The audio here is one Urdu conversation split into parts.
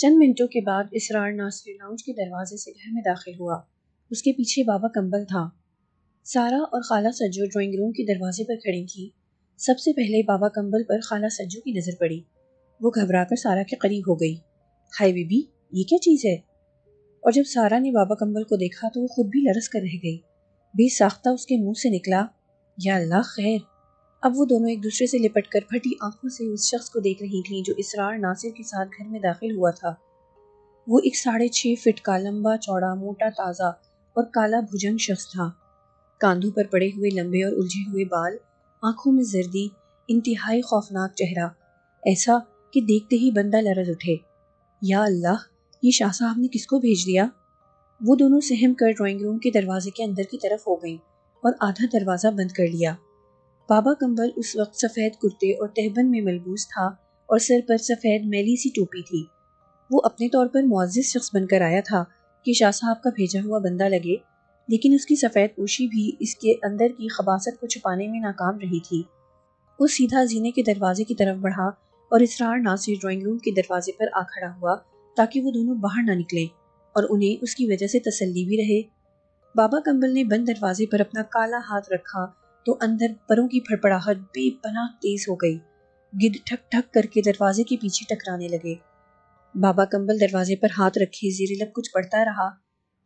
چند منٹوں کے بعد اسرار ناصر لاؤنج کے دروازے سے گھر میں داخل ہوا۔ اس کے پیچھے بابا کمبل تھا۔ سارا اور خالہ سجو ڈرائنگ روم کے دروازے پر کھڑی تھیں۔ سب سے پہلے بابا کمبل پر خالہ سجو کی نظر پڑی۔ وہ گھبرا کر سارا کے قریب ہو گئی۔ ہائے بی بی، یہ کیا چیز ہے؟ اور جب سارا نے بابا کمبل کو دیکھا تو وہ خود بھی لرز کر رہ گئی۔ بے ساختہ اس کے منہ سے نکلا، یا اللہ خیر۔ اب وہ دونوں ایک دوسرے سے لپٹ کر پھٹی آنکھوں سے اس شخص کو دیکھ رہی تھیں جو اسرار ناصر کے ساتھ گھر میں داخل ہوا تھا۔ وہ ایک 6.5 فٹ کا لمبا چوڑا موٹا تازہ اور کالا بھجنگ شخص تھا۔ کاندھوں پر پڑے ہوئے لمبے اور الجھے ہوئے بال، آنکھوں میں زردی، انتہائی خوفناک چہرہ، ایسا کہ دیکھتے ہی بندہ لرز اٹھے۔ یا اللہ، یہ شاہ صاحب نے کس کو بھیج دیا؟ وہ دونوں سہم کر ڈرائنگ روم کے دروازے کے اندر کی طرف ہو گئیں اور آدھا دروازہ بند کر لیا۔ بابا کمبل اس وقت سفید کرتے اور تہبند میں ملبوس تھا اور سر پر سفید میلی سی ٹوپی تھی۔ وہ اپنے طور پر معزز شخص بن کر آیا تھا کہ شاہ صاحب کا بھیجا ہوا بندہ لگے، لیکن اس کی سفید پوشی بھی اس کے اندر کی خباثت کو چھپانے میں ناکام رہی تھی۔ وہ سیدھا زینے کے دروازے کی طرف بڑھا اور اسرار ناصر ڈرائنگ روم کے دروازے پر آ کھڑا ہوا تاکہ وہ دونوں باہر نہ نکلیں اور انہیں اس کی وجہ سے تسلی بھی رہے۔ بابا کمبل نے بند دروازے پر اپنا کالا ہاتھ رکھا تو اندر پروں کی پھڑپڑاہٹ بے پناہ تیز ہو گئی۔ گدھ ٹھک ٹھک کر کے دروازے کے پیچھے ٹکرانے لگے۔ بابا کمبل دروازے پر ہاتھ رکھے زیر لب کچھ پڑھتا رہا۔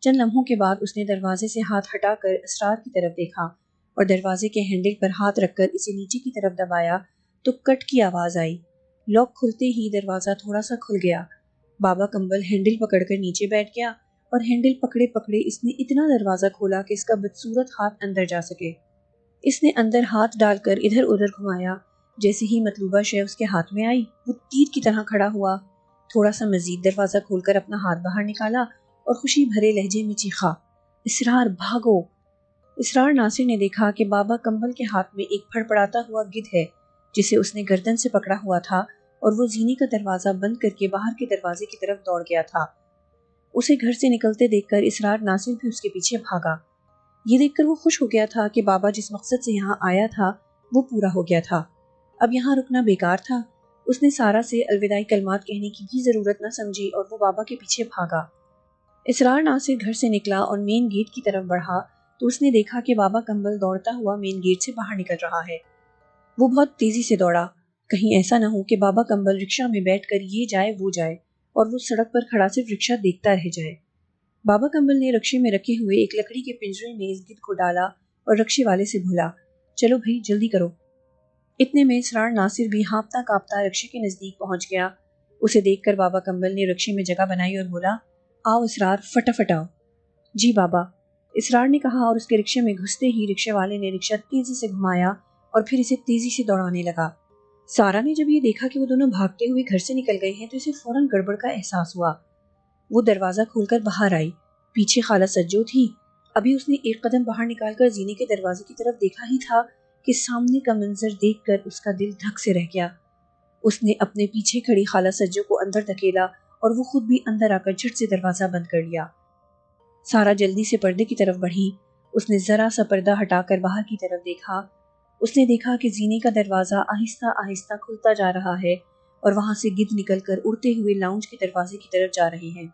چند لمحوں کے بعد اس نے دروازے سے ہاتھ ہٹا کر اسرار کی طرف دیکھا اور دروازے کے ہینڈل پر ہاتھ رکھ کر اسے نیچے کی طرف دبایا تو کٹ کی آواز آئی۔ لاک کھلتے ہی دروازہ تھوڑا سا کھل گیا۔ بابا کمبل ہینڈل پکڑ کر نیچے بیٹھ گیا اور ہینڈل پکڑے پکڑے اس نے اتنا دروازہ کھولا کہ اس کا بدصورت ہاتھ اندر جا سکے۔ اس نے اندر ہاتھ ڈال کر ادھر ادھر گھمایا۔ جیسے ہی مطلوبہ شے اس کے ہاتھ میں آئی، وہ تیر کی طرح کھڑا ہوا۔ تھوڑا سا مزید دروازہ کھول کر اپنا ہاتھ باہر نکالا اور خوشی بھرے لہجے میں چیخا، اسرار بھاگو! اسرار ناصر نے دیکھا کہ بابا کمبل کے ہاتھ میں ایک پھڑپڑاتا ہوا گدھ ہے جسے اس نے گردن سے پکڑا ہوا تھا اور وہ زینے کا دروازہ بند کر کے باہر کے دروازے کی طرف دوڑ گیا تھا۔ اسے گھر سے نکلتے دیکھ کر اسرار ناصر بھی اس کے پیچھے بھاگا۔ یہ دیکھ کر وہ خوش ہو گیا تھا کہ بابا جس مقصد سے یہاں آیا تھا وہ پورا ہو گیا تھا۔ اب یہاں رکنا بیکار تھا۔ اس نے سارا سے الوداعی کلمات کہنے کی بھی ضرورت نہ سمجھی اور وہ بابا کے پیچھے بھاگا۔ اسرار ناصر گھر سے نکلا اور مین گیٹ کی طرف بڑھا تو اس نے دیکھا کہ بابا کمبل دوڑتا ہوا مین گیٹ سے باہر نکل رہا ہے۔ وہ بہت تیزی سے دوڑا، کہیں ایسا نہ ہو کہ بابا کمبل رکشہ میں بیٹھ کر یہ جائے وہ جائے اور وہ سڑک پر کھڑا صرف رکشہ دیکھتا رہ جائے۔ بابا کمبل نے رکشے میں رکھے ہوئے ایک لکڑی کے پنجرے میں اس گدھ کو ڈالا اور رکشے والے سے بولا، چلو بھائی جلدی کرو۔ اتنے میں اسرار ناصر بھی ہانپتا کانپتا رکشے کے نزدیک پہنچ گیا۔ اسے دیکھ کر بابا کمبل نے رکشے میں جگہ بنائی اور بولا، آؤ اسرار، فٹافٹ آؤ۔ جی بابا، اسرار نے کہا اور اس کے رکشے میں گھستے ہی رکشے والے نے رکشہ تیزی سے گھمایا اور پھر اسے تیزی سے دوڑانے لگا۔ سارا نے جب یہ دیکھا کہ وہ دونوں بھاگتے ہوئے گھر سے نکل گئے ہیں تو اسے فوراً گڑبڑ کا احساس ہوا۔ وہ دروازہ کھول کر باہر آئی۔ پیچھے خالہ سجو تھی۔ ابھی اس نے ایک قدم باہر نکال کر زینے کے دروازے کی طرف دیکھا ہی تھا کہ سامنے کا منظر دیکھ کر اس کا دل دھک سے رہ گیا۔ اس نے اپنے پیچھے کھڑی خالہ سجو کو اندر دھکیلا اور وہ خود بھی اندر آ کر جھٹ سے دروازہ بند کر لیا۔ سارا جلدی سے پردے کی طرف بڑھی۔ اس نے ذرا سا پردہ ہٹا کر باہر کی طرف دیکھا۔ اس نے دیکھا کہ زینے کا دروازہ آہستہ آہستہ کھلتا جا رہا ہے اور وہاں سے گدھ نکل کر اڑتے ہوئے لاؤنج کے دروازے کی طرف جا رہے ہیں۔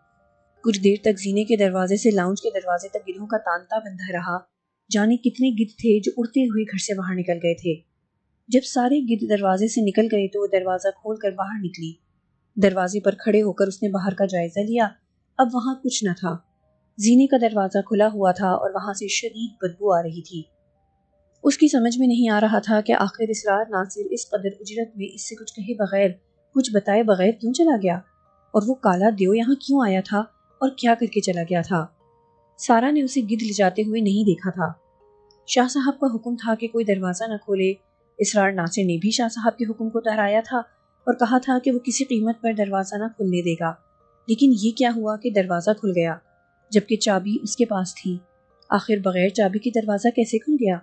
کچھ دیر تک زینے کے دروازے سے لاؤنج کے دروازے تک گدھوں کا تانتا بندھا رہا۔ جانے کتنے گدھ تھے جو اڑتے ہوئے گھر سے باہر نکل گئے تھے۔ جب سارے گدھ دروازے سے نکل گئے تو وہ دروازہ کھول کر باہر نکلی۔ دروازے پر کھڑے ہو کر اس نے باہر کا جائزہ لیا۔ اب وہاں کچھ نہ تھا۔ زینے کا دروازہ کھلا ہوا تھا اور وہاں سے شدید بدبو آ رہی تھی۔ اس کی سمجھ میں نہیں آ رہا تھا کہ آخر اسرار ناصر اس قدر اجرت میں اس سے کچھ کہے بغیر، کچھ بتائے بغیر کیوں چلا گیا، اور وہ کالا دیو یہاں کیوں آیا تھا اور کیا کر کے چلا گیا تھا۔ سارا نے اسے گدھ لے جاتے ہوئے نہیں دیکھا تھا۔ شاہ صاحب کا حکم تھا کہ کوئی دروازہ نہ کھولے۔ اسرار ناصر نے بھی شاہ صاحب کے حکم کو دہرایا تھا اور کہا تھا کہ وہ کسی قیمت پر دروازہ نہ کھلنے دے گا، لیکن یہ کیا ہوا کہ دروازہ کھل گیا جبکہ چابی اس کے پاس تھی۔ آخر بغیر چابی کے دروازہ کیسے کھل گیا؟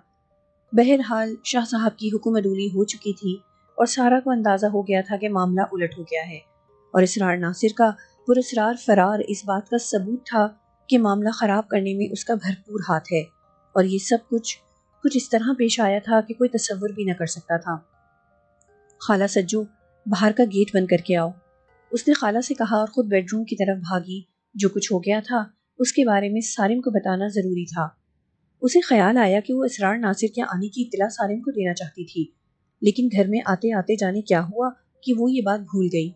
بہرحال شاہ صاحب کی حکم عدولی ہو چکی تھی اور سارا کو اندازہ ہو گیا تھا کہ معاملہ الٹ ہو گیا ہے، اور اسرار ناصر کا پراسرار فرار اس بات کا ثبوت تھا کہ معاملہ خراب کرنے میں اس کا بھرپور ہاتھ ہے، اور یہ سب کچھ اس طرح پیش آیا تھا کہ کوئی تصور بھی نہ کر سکتا تھا۔ خالہ سجو، باہر کا گیٹ بند کر کے آؤ۔ اس نے خالہ سے کہا اور خود بیڈ روم کی طرف بھاگی۔ جو کچھ ہو گیا تھا اس کے بارے میں سارم کو بتانا ضروری تھا۔ اسے خیال آیا کہ وہ اسرار ناصر کے آنے کی اطلاع سارم کو دینا چاہتی تھی، لیکن گھر میں آتے آتے جانے کیا ہوا کہ وہ یہ بات بھول گئی۔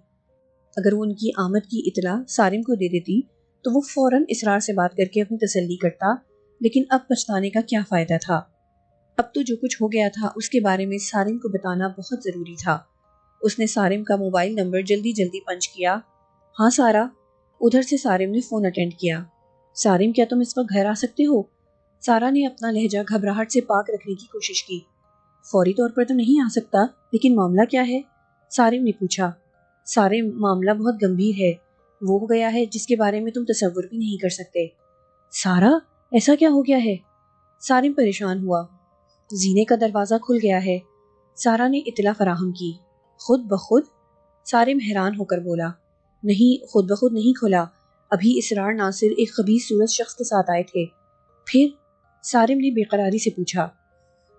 اگر وہ ان کی آمد کی اطلاع سارم کو دے دیتی تو وہ فوراً اسرار سے بات کر کے اپنی تسلی کرتا، لیکن اب پچھتانے کا کیا فائدہ تھا؟ اب تو جو کچھ ہو گیا تھا اس کے بارے میں سارم کو بتانا بہت ضروری تھا۔ اس نے سارم کا موبائل نمبر جلدی جلدی پنچ کیا۔ ہاں سارا، ادھر سے سارم نے فون اٹینڈ کیا۔ سارم، کیا تم اس وقت گھر آ سکتے ہو؟ سارا نے اپنا لہجہ گھبراہٹ سے پاک رکھنے کی کوشش کی۔ فوری طور پر تو نہیں آ سکتا، لیکن معاملہ کیا ہے؟ سارم نے پوچھا۔ سارم، معاملہ بہت گمبھیر ہے، وہ ہو گیا ہے جس کے بارے میں تم تصور بھی نہیں کر سکتے۔ سارا، ایسا کیا ہو گیا ہے؟ سارم پریشان ہوا۔ زینے کا دروازہ کھل گیا ہے، سارا نے اطلاع فراہم کی۔ خود بخود؟ سارم حیران ہو کر بولا۔ نہیں، خود بخود نہیں کھلا، ابھی اسرار ناصر ایک خبیث صورت شخص کے ساتھ آئے تھے۔ پھر؟ سارم نے بے قراری سے پوچھا۔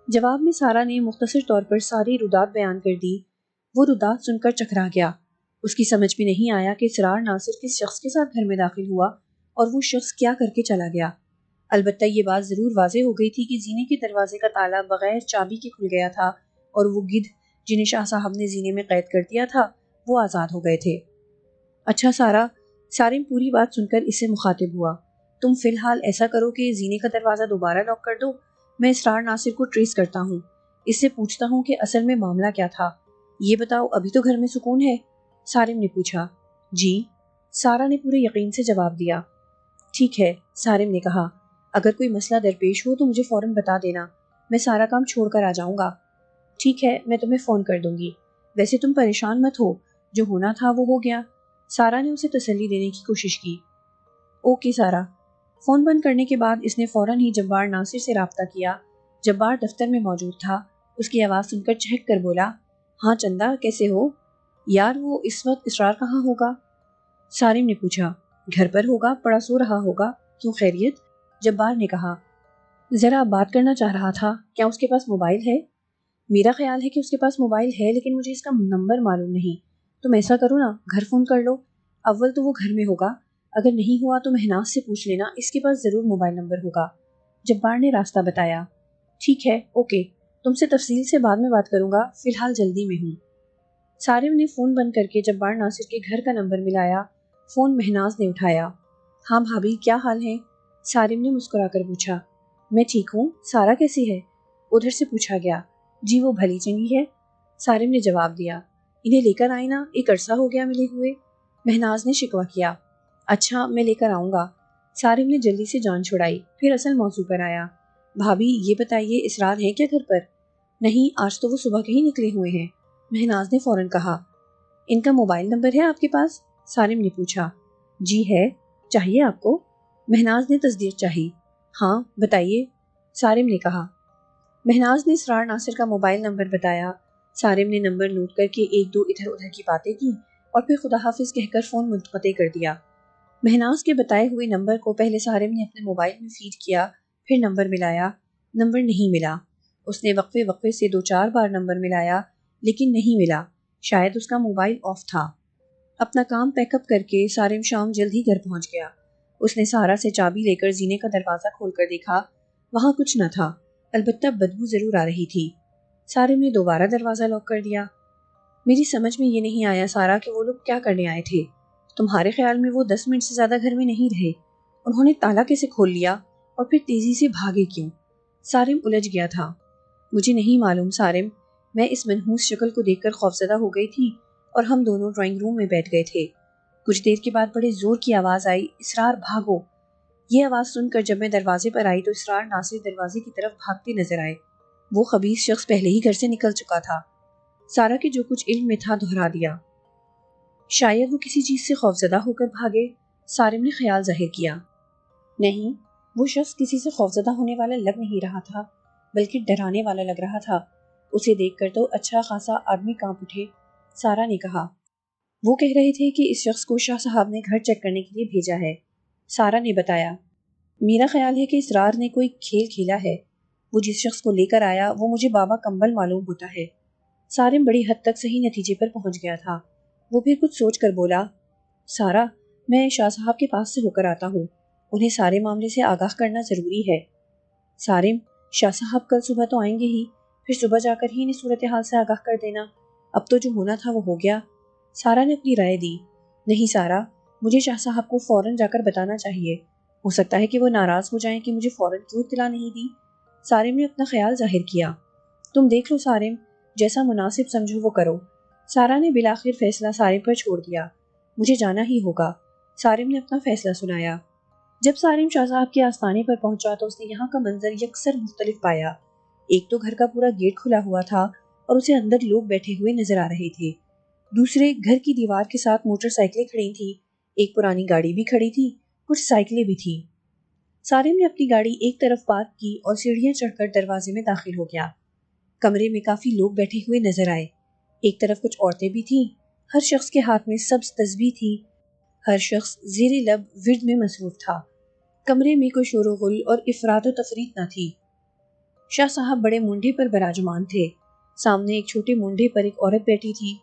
جواب میں سارا نے مختصر طور پر ساری ردات بیان کر دی۔ وہ ردات سن کر چکرا گیا۔ اس کی سمجھ میں نہیں آیا کہ اسرار ناصر کس شخص کے ساتھ گھر میں داخل ہوا اور وہ شخص کیا کر کے چلا گیا۔ البتہ یہ بات ضرور واضح ہو گئی تھی کہ زینے کے دروازے کا تالا بغیر چابی کے کھل گیا تھا اور وہ گدھ جنہیں شاہ صاحب نے زینے میں قید کر دیا تھا وہ آزاد ہو گئے تھے۔ اچھا سارا، سارم پوری بات سن کر اس سے مخاطب ہوا، تم فی الحال ایسا کرو کہ زینے کا دروازہ دوبارہ لاک کر دو، میں اسرار ناصر کو ٹریس کرتا ہوں، اس سے پوچھتا ہوں کہ اصل میں معاملہ کیا تھا۔ یہ بتاؤ، ابھی تو گھر میں سکون ہے؟ سارم نے پوچھا۔ جی، سارا نے پورے یقین سے جواب دیا۔ ٹھیک ہے، سارم نے کہا، اگر کوئی مسئلہ درپیش ہو تو مجھے فوراً بتا دینا، میں سارا کام چھوڑ کر آ جاؤں گا۔ ٹھیک ہے، میں تمہیں فون کر دوں گی، ویسے تم پریشان مت ہو، جو ہونا تھا وہ ہو گیا۔ سارا نے اسے تسلی دینے کی کوشش کی۔ اوکے سارا۔ فون بند کرنے کے بعد اس نے فوراً ہی جبار ناصر سے رابطہ کیا۔ جبار دفتر میں موجود تھا۔ اس کی آواز سن کر چہک کر بولا، ہاں چندہ، کیسے ہو؟ یار، وہ اس وقت اسرار کہاں ہوگا؟ سارم نے پوچھا۔ گھر پر ہوگا، پڑا سو رہا ہوگا، کیوں خیریت؟ جبار نے کہا، ذرا بات کرنا چاہ رہا تھا، کیا اس کے پاس موبائل ہے؟ میرا خیال ہے کہ اس کے پاس موبائل ہے، لیکن مجھے اس کا نمبر معلوم نہیں۔ تم ایسا کرو نا، گھر فون کر لو، اول تو وہ گھر میں ہوگا، اگر نہیں ہوا تو مہناز سے پوچھ لینا، اس کے پاس ضرور موبائل نمبر ہوگا۔ جبار نے راستہ بتایا۔ ٹھیک ہے، اوکے، تم سے تفصیل سے بعد میں بات کروں گا، فی الحال جلدی میں ہوں۔ سارم نے فون بند کر کے جبار ناصر کے گھر کا نمبر ملایا۔ فون مہناز نے اٹھایا۔ ہاں بھابھی، کیا حال ہے؟ سارم نے مسکرا کر پوچھا۔ میں ٹھیک ہوں، سارا کیسی ہے؟ ادھر سے پوچھا گیا۔ جی وہ بھلی چنگی ہے، سارم نے جواب دیا۔ انہیں لے کر آئے نا، ایک عرصہ ہو گیا ملے ہوئے، مہناز نے شکوہ کیا۔ اچھا، میں لے کر آؤں گا، سارم نے جلدی سے جان چھڑائی، پھر اصل موضوع پر آیا۔ بھابھی یہ بتائیے، اسرار ہے کیا گھر پر؟ نہیں، آج تو وہ صبح کے ہی نکلے ہوئے ہیں، مہناز نے فوراً کہا۔ ان کا موبائل نمبر ہے آپ کے پاس؟ سارم نے پوچھا۔ جی ہے، چاہیے آپ کو؟ مہناز نے تصدیق چاہی۔ ہاں بتائیے، سارم نے کہا۔ مہناز نے اسرار ناصر کا موبائل نمبر بتایا۔ سارم نے نمبر نوٹ کر کے ایک دو ادھر ادھر کی باتیں کی اور پھر خدا حافظ کہہ کر فون منقطع کر دیا۔ مہناز کے بتائے ہوئے نمبر کو پہلے سارم نے اپنے موبائل میں فیڈ کیا، پھر نمبر ملایا، نمبر نہیں ملا۔ اس نے وقفے وقفے سے 2-4 بار نمبر ملایا، لیکن نہیں ملا، شاید اس کا موبائل آف تھا۔ اپنا کام پیک اپ کر کے سارم شام جلد ہی گھر پہنچ گیا۔ اس نے سارا سے چابی لے کر زینے کا دروازہ کھول کر دیکھا، وہاں کچھ نہ تھا، البتہ بدبو ضرور آ رہی تھی۔ سارم نے دوبارہ دروازہ لاک کر دیا۔ میری سمجھ میں یہ نہیں آیا سارا کہ وہ لوگ کیا کرنے آئے تھے، تمہارے خیال میں وہ 10 منٹ سے زیادہ گھر میں نہیں رہے، انہوں نے تالا کیسے کھول لیا اور پھر تیزی سے بھاگے کیوں؟ سارم الجھ گیا تھا۔ مجھے نہیں معلوم سارم، میں اس منحوس شکل کو دیکھ کر خوفزدہ ہو گئی تھی اور ہم دونوں ڈرائنگ روم میں بیٹھ گئے تھے۔ کچھ دیر کے بعد بڑے زور کی آواز آئی، اسرار بھاگو۔ یہ آواز سن کر جب میں دروازے پر آئی تو اسرار ناصر دروازے کی طرف بھاگتے نظر آئے۔ وہ خبیث شخص پہلے ہی گھر سے نکل چکا تھا۔ سارا کے جو کچھ علم میں تھا دہرا دیا۔ شاید وہ کسی چیز سے خوفزدہ ہو کر بھاگے، سارم نے خیال ظاہر کیا۔ نہیں، وہ شخص کسی سے خوفزدہ ہونے والا لگ نہیں رہا تھا، بلکہ ڈرانے والا لگ رہا تھا۔ اسے دیکھ کر تو اچھا خاصا آدمی کانپ اٹھے، سارا نے کہا۔ وہ کہہ رہے تھے کہ اس شخص کو شاہ صاحب نے گھر چیک کرنے کے لیے بھیجا ہے، سارا نے بتایا۔ میرا خیال ہے کہ اسرار نے کوئی کھیل کھیلا ہے، وہ جس شخص کو لے کر آیا وہ مجھے بابا کمبل معلوم ہوتا ہے۔ سارم بڑی حد تک صحیح نتیجے پر پہنچ گیا تھا۔ وہ پھر کچھ سوچ کر بولا، سارا، میں شاہ صاحب کے پاس سے ہو کر آتا ہوں، انہیں سارے معاملے سے آگاہ کرنا ضروری ہے۔ سارم، شاہ صاحب کل صبح تو آئیں گے ہی، پھر صبح جا کر ہی انہیں صورتحال سے آگاہ کر دینا، اب تو جو ہونا تھا وہ ہو گیا۔ سارا نے اپنی رائے دی، نہیں سارا، مجھے شاہ صاحب کو فوراً جا کر بتانا چاہیے، ہو سکتا ہے کہ وہ ناراض ہو جائیں کہ مجھے فوراً کیوں اطلاع نہیں دی۔ سارم نے اپنا خیال ظاہر کیا، تم دیکھ لو سارم، جیسا مناسب سمجھو وہ کرو۔ سارا نے بالآخر فیصلہ سارم پر چھوڑ دیا، مجھے جانا ہی ہوگا۔ سارم نے اپنا فیصلہ سنایا۔ جب سارم شاہ صاحب کے آستانے پر پہنچا تو اس نے یہاں کا منظر یکسر مختلف پایا۔ ایک تو گھر کا پورا گیٹ کھلا ہوا تھا اور اسے اندر لوگ بیٹھے ہوئے نظر آ رہے تھے، دوسرے گھر کی دیوار کے ساتھ موٹر سائیکلیں کھڑی تھیں، ایک پرانی گاڑی بھی کھڑی تھی، کچھ سائیکلیں بھی تھیں۔ سارم نے اپنی گاڑی ایک طرف پارک کی اور سیڑھیاں چڑھ کر دروازے میں داخل ہو گیا۔ کمرے میں کافی لوگ بیٹھے ہوئے نظر آئے، ایک طرف کچھ عورتیں بھی تھیں، ہر شخص کے ہاتھ میں سبز تسبیح تھی، ہر شخص زیر لب ورد میں مصروف تھا۔ کمرے میں کوئی شور و غل اور افراد و تفریط نہ تھی۔ شاہ صاحب بڑے مونڈے پر براجمان تھے، سامنے ایک چھوٹے مونڈے پر ایک عورت بیٹھی تھی۔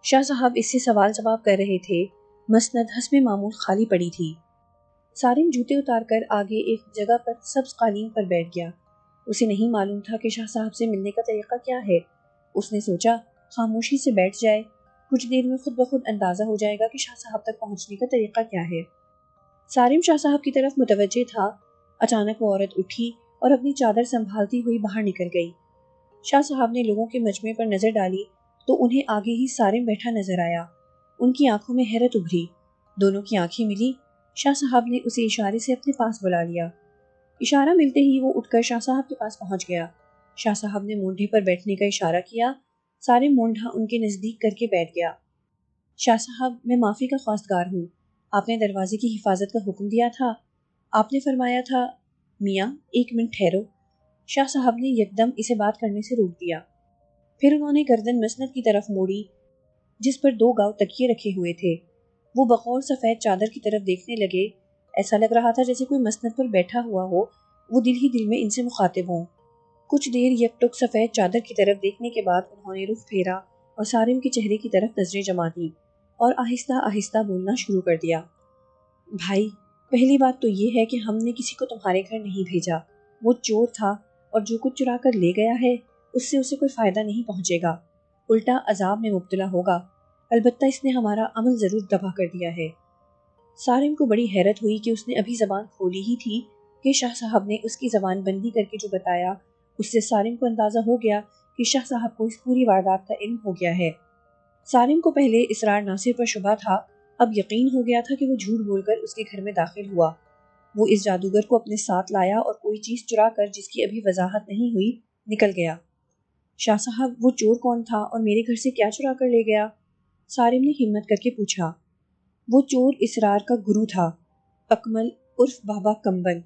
شاہ صاحب اس سے سوال جواب کر رہے تھے، مسند حسب معمول خالی پڑی تھی۔ سارم جوتے اتار کر آگے ایک جگہ پر سبز قالین پر بیٹھ گیا۔ اسے نہیں معلوم تھا کہ شاہ صاحب سے ملنے کا طریقہ کیا ہے۔ اس نے سوچا خاموشی سے بیٹھ جائے، کچھ دیر میں خود بخود اندازہ ہو جائے گا کہ شاہ صاحب تک پہنچنے کا طریقہ کیا ہے۔ سارم شاہ صاحب کی طرف متوجہ تھا، اچانک وہ عورت اٹھی اور اپنی چادر سنبھالتی ہوئی باہر نکل گئی۔ شاہ صاحب نے لوگوں کے مجمع پر نظر ڈالی تو انہیں آگے ہی سارم بیٹھا نظر آیا۔ ان کی آنکھوں میں حیرت ابھری، دونوں کی آنکھیں ملی۔ شاہ صاحب نے اسے اشارے سے اپنے پاس بلا لیا۔ اشارہ ملتے ہی وہ اٹھ کر شاہ صاحب کے پاس پہنچ گیا۔ شاہ صاحب نے مونڈے پر بیٹھنے کا اشارہ کیا، سارم مونڈھا ان کے نزدیک کر کے بیٹھ گیا۔ شاہ صاحب، میں معافی کا خواستگار ہوں، آپ نے دروازے کی حفاظت کا حکم دیا تھا، آپ نے فرمایا تھا۔ میاں ایک منٹ ٹھہرو، شاہ صاحب نے یکدم اسے بات کرنے سے روک دیا۔ پھر انہوں نے گردن مسند کی طرف موڑی جس پر 2 گاؤ تکیے رکھے ہوئے تھے۔ وہ بغور سفید چادر کی طرف دیکھنے لگے، ایسا لگ رہا تھا جیسے کوئی مسند پر بیٹھا ہوا ہو، وہ دل ہی دل میں ان سے مخاطب ہوں۔ کچھ دیر یک ٹک سفید چادر کی طرف دیکھنے کے بعد انہوں نے رخ پھیرا اور سارم کے چہرے کی طرف نظریں جما دیں اور آہستہ آہستہ بولنا شروع کر دیا۔ بھائی، پہلی بات تو یہ ہے کہ ہم نے کسی کو تمہارے گھر نہیں بھیجا، وہ چور تھا اور جو کچھ چرا کر لے گیا ہے اس سے اسے کوئی فائدہ نہیں پہنچے گا، الٹا عذاب میں مبتلا ہوگا، البتہ اس نے ہمارا عمل ضرور تباہ کر دیا ہے۔ سارم کو بڑی حیرت ہوئی کہ اس نے ابھی زبان کھولی ہی تھی کہ شاہ صاحب نے اس کی زبان بندی کر کے جو بتایا، اس سے سارم کو اندازہ ہو گیا کہ شاہ صاحب کو اس پوری واردات کا علم ہو گیا ہے۔ سارم کو پہلے اسرار ناصر پر شبہ تھا، اب یقین ہو گیا تھا کہ وہ جھوٹ بول کر اس کے گھر میں داخل ہوا۔ وہ اس جادوگر کو اپنے ساتھ لایا اور کوئی چیز چرا کر جس کی ابھی وضاحت نہیں ہوئی نکل گیا۔ شاہ صاحب، وہ چور کون تھا اور میرے گھر سے کیا چرا کر لے گیا؟ سارم نے ہمت کر کے پوچھا۔ وہ چور اسرار کا گرو تھا، اکمل عرف بابا کمبل،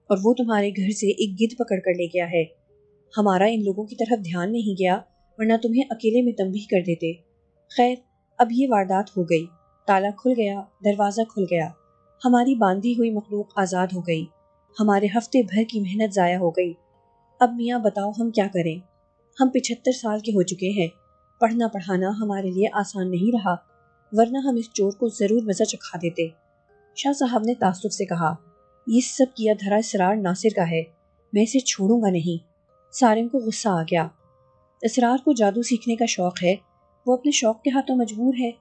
اور وہ تمہارے گھر سے ایک گدھ پکڑ کر لے گیا ہے۔ ہمارا ان لوگوں کی طرف دھیان نہیں گیا ورنہ تمہیں اکیلے میں تنبیہ کر دیتے۔ خیر، اب یہ واردات ہو گئی، تالا کھل گیا، دروازہ کھل گیا، ہماری باندھی ہوئی مخلوق آزاد ہو گئی، ہمارے ہفتے بھر کی محنت ضائع ہو گئی۔ اب میاں بتاؤ ہم کیا کریں؟ ہم 75 سال کے ہو چکے ہیں، پڑھنا پڑھانا ہمارے لیے آسان نہیں رہا، ورنہ ہم اس چور کو ضرور مزہ چکھا دیتے۔ شاہ صاحب نے تعصب سے کہا، یہ سب کیا دھرا اسرار ناصر کا ہے، میں اسے چھوڑوں گا نہیں۔ سارم کو غصہ آ گیا، اسرار کو جادو سیکھنے کا شوق ہے، وہ اپنے شوق کے ہاتھوں مجبور ہے،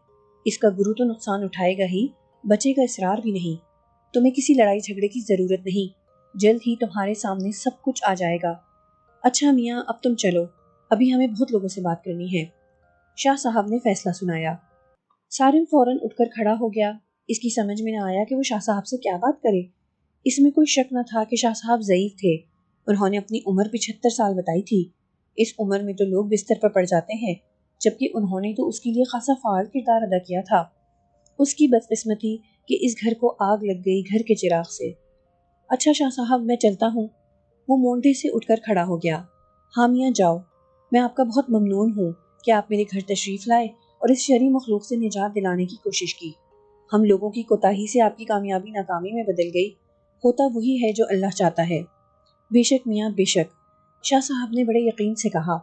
اس کا گرو تو نقصان اٹھائے گا ہی، بچے گا اسرار بھی نہیں۔ تمہیں کسی لڑائی جھگڑے کی ضرورت نہیں، جلد ہی تمہارے سامنے سب کچھ آ جائے گا۔ اچھا میاں، اب تم چلو، ابھی ہمیں بہت لوگوں سے بات کرنی ہے۔ شاہ صاحب نے فیصلہ سنایا۔ سارم فوراً اٹھ کر کھڑا ہو گیا، اس کی سمجھ میں نہ آیا کہ وہ شاہ صاحب سے کیا بات کرے۔ اس میں کوئی شک نہ تھا کہ شاہ صاحب ضعیف تھے، انہوں نے اپنی عمر 75 سال بتائی تھی۔ اس عمر میں تو لوگ بستر پر پڑ جاتے ہیں، جبکہ انہوں نے تو اس کے لیے خاصا فعال کردار ادا کیا تھا۔ اس کی بدقسمتی کہ اس گھر کو آگ لگ گئی گھر کے چراغ سے۔ اچھا شاہ صاحب، میں چلتا ہوں۔ وہ مونڈے سے اٹھ کر کھڑا ہو گیا۔ ہاں میاں جاؤ، میں آپ کا بہت ممنون ہوں کہ آپ میرے گھر تشریف لائے اور اس شرعی مخلوق سے نجات دلانے کی کوشش کی۔ ہم لوگوں کی کوتاہی سے آپ کی کامیابی ناکامی میں بدل گئی، ہوتا وہی ہے جو اللہ چاہتا ہے۔ بے شک میاں، بے شک، شاہ صاحب نے بڑے یقین سے کہا۔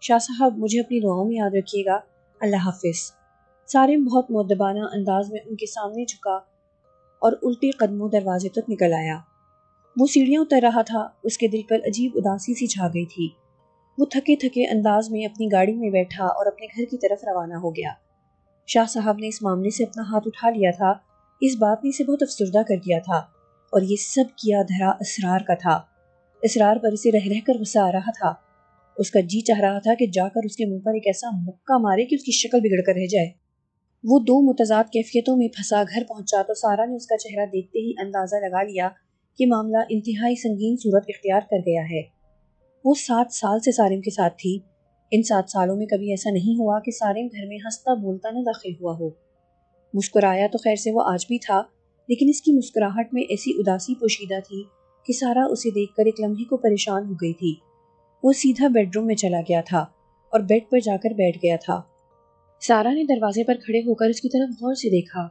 شاہ صاحب، مجھے اپنی دعاؤں میں یاد رکھیے گا، اللہ حافظ۔ سارم بہت مؤدبانہ انداز میں ان کے سامنے جھکا اور الٹے قدموں دروازے تک نکل آیا۔ وہ سیڑھیاں اتر رہا تھا، اس کے دل پر عجیب اداسی سی چھا گئی تھی۔ وہ تھکے تھکے انداز میں اپنی گاڑی میں بیٹھا اور اپنے گھر کی طرف روانہ ہو گیا۔ شاہ صاحب نے اس معاملے سے اپنا ہاتھ اٹھا لیا تھا، اس بات نے اسے بہت افسردہ کر دیا تھا، اور یہ سب کیا دھرا اسرار کا تھا۔ اسرار پر اسے رہ رہ کر غصہ آ رہا تھا۔ اس کا جی چاہ رہا تھا کہ جا کر اس کے منہ پر ایک ایسا مکہ مارے کہ اس کی شکل بگڑ کر رہ جائے۔ وہ دو متضاد کیفیتوں میں پھنسا گھر پہنچا تو سارا نے اس کا چہرہ دیکھتے ہی اندازہ لگا لیا کہ معاملہ انتہائی سنگین صورت اختیار کر گیا ہے۔ وہ 7 سال سے سارم کے ساتھ تھی۔ ان 7 سالوں میں کبھی ایسا نہیں ہوا کہ سارم گھر میں ہنستا بولتا نہ داخل ہوا ہو۔ مسکرایا تو خیر سے وہ آج بھی تھا، لیکن اس کی مسکراہٹ میں ایسی اداسی پوشیدہ تھی کہ سارا اسے دیکھ کر ایک لمحے کو پریشان ہو گئی تھی۔ وہ سیدھا بیڈ روم میں چلا گیا تھا اور بیڈ پر جا کر بیٹھ گیا تھا۔ سارا نے دروازے پر کھڑے ہو کر اس کی طرف غور سے دیکھا۔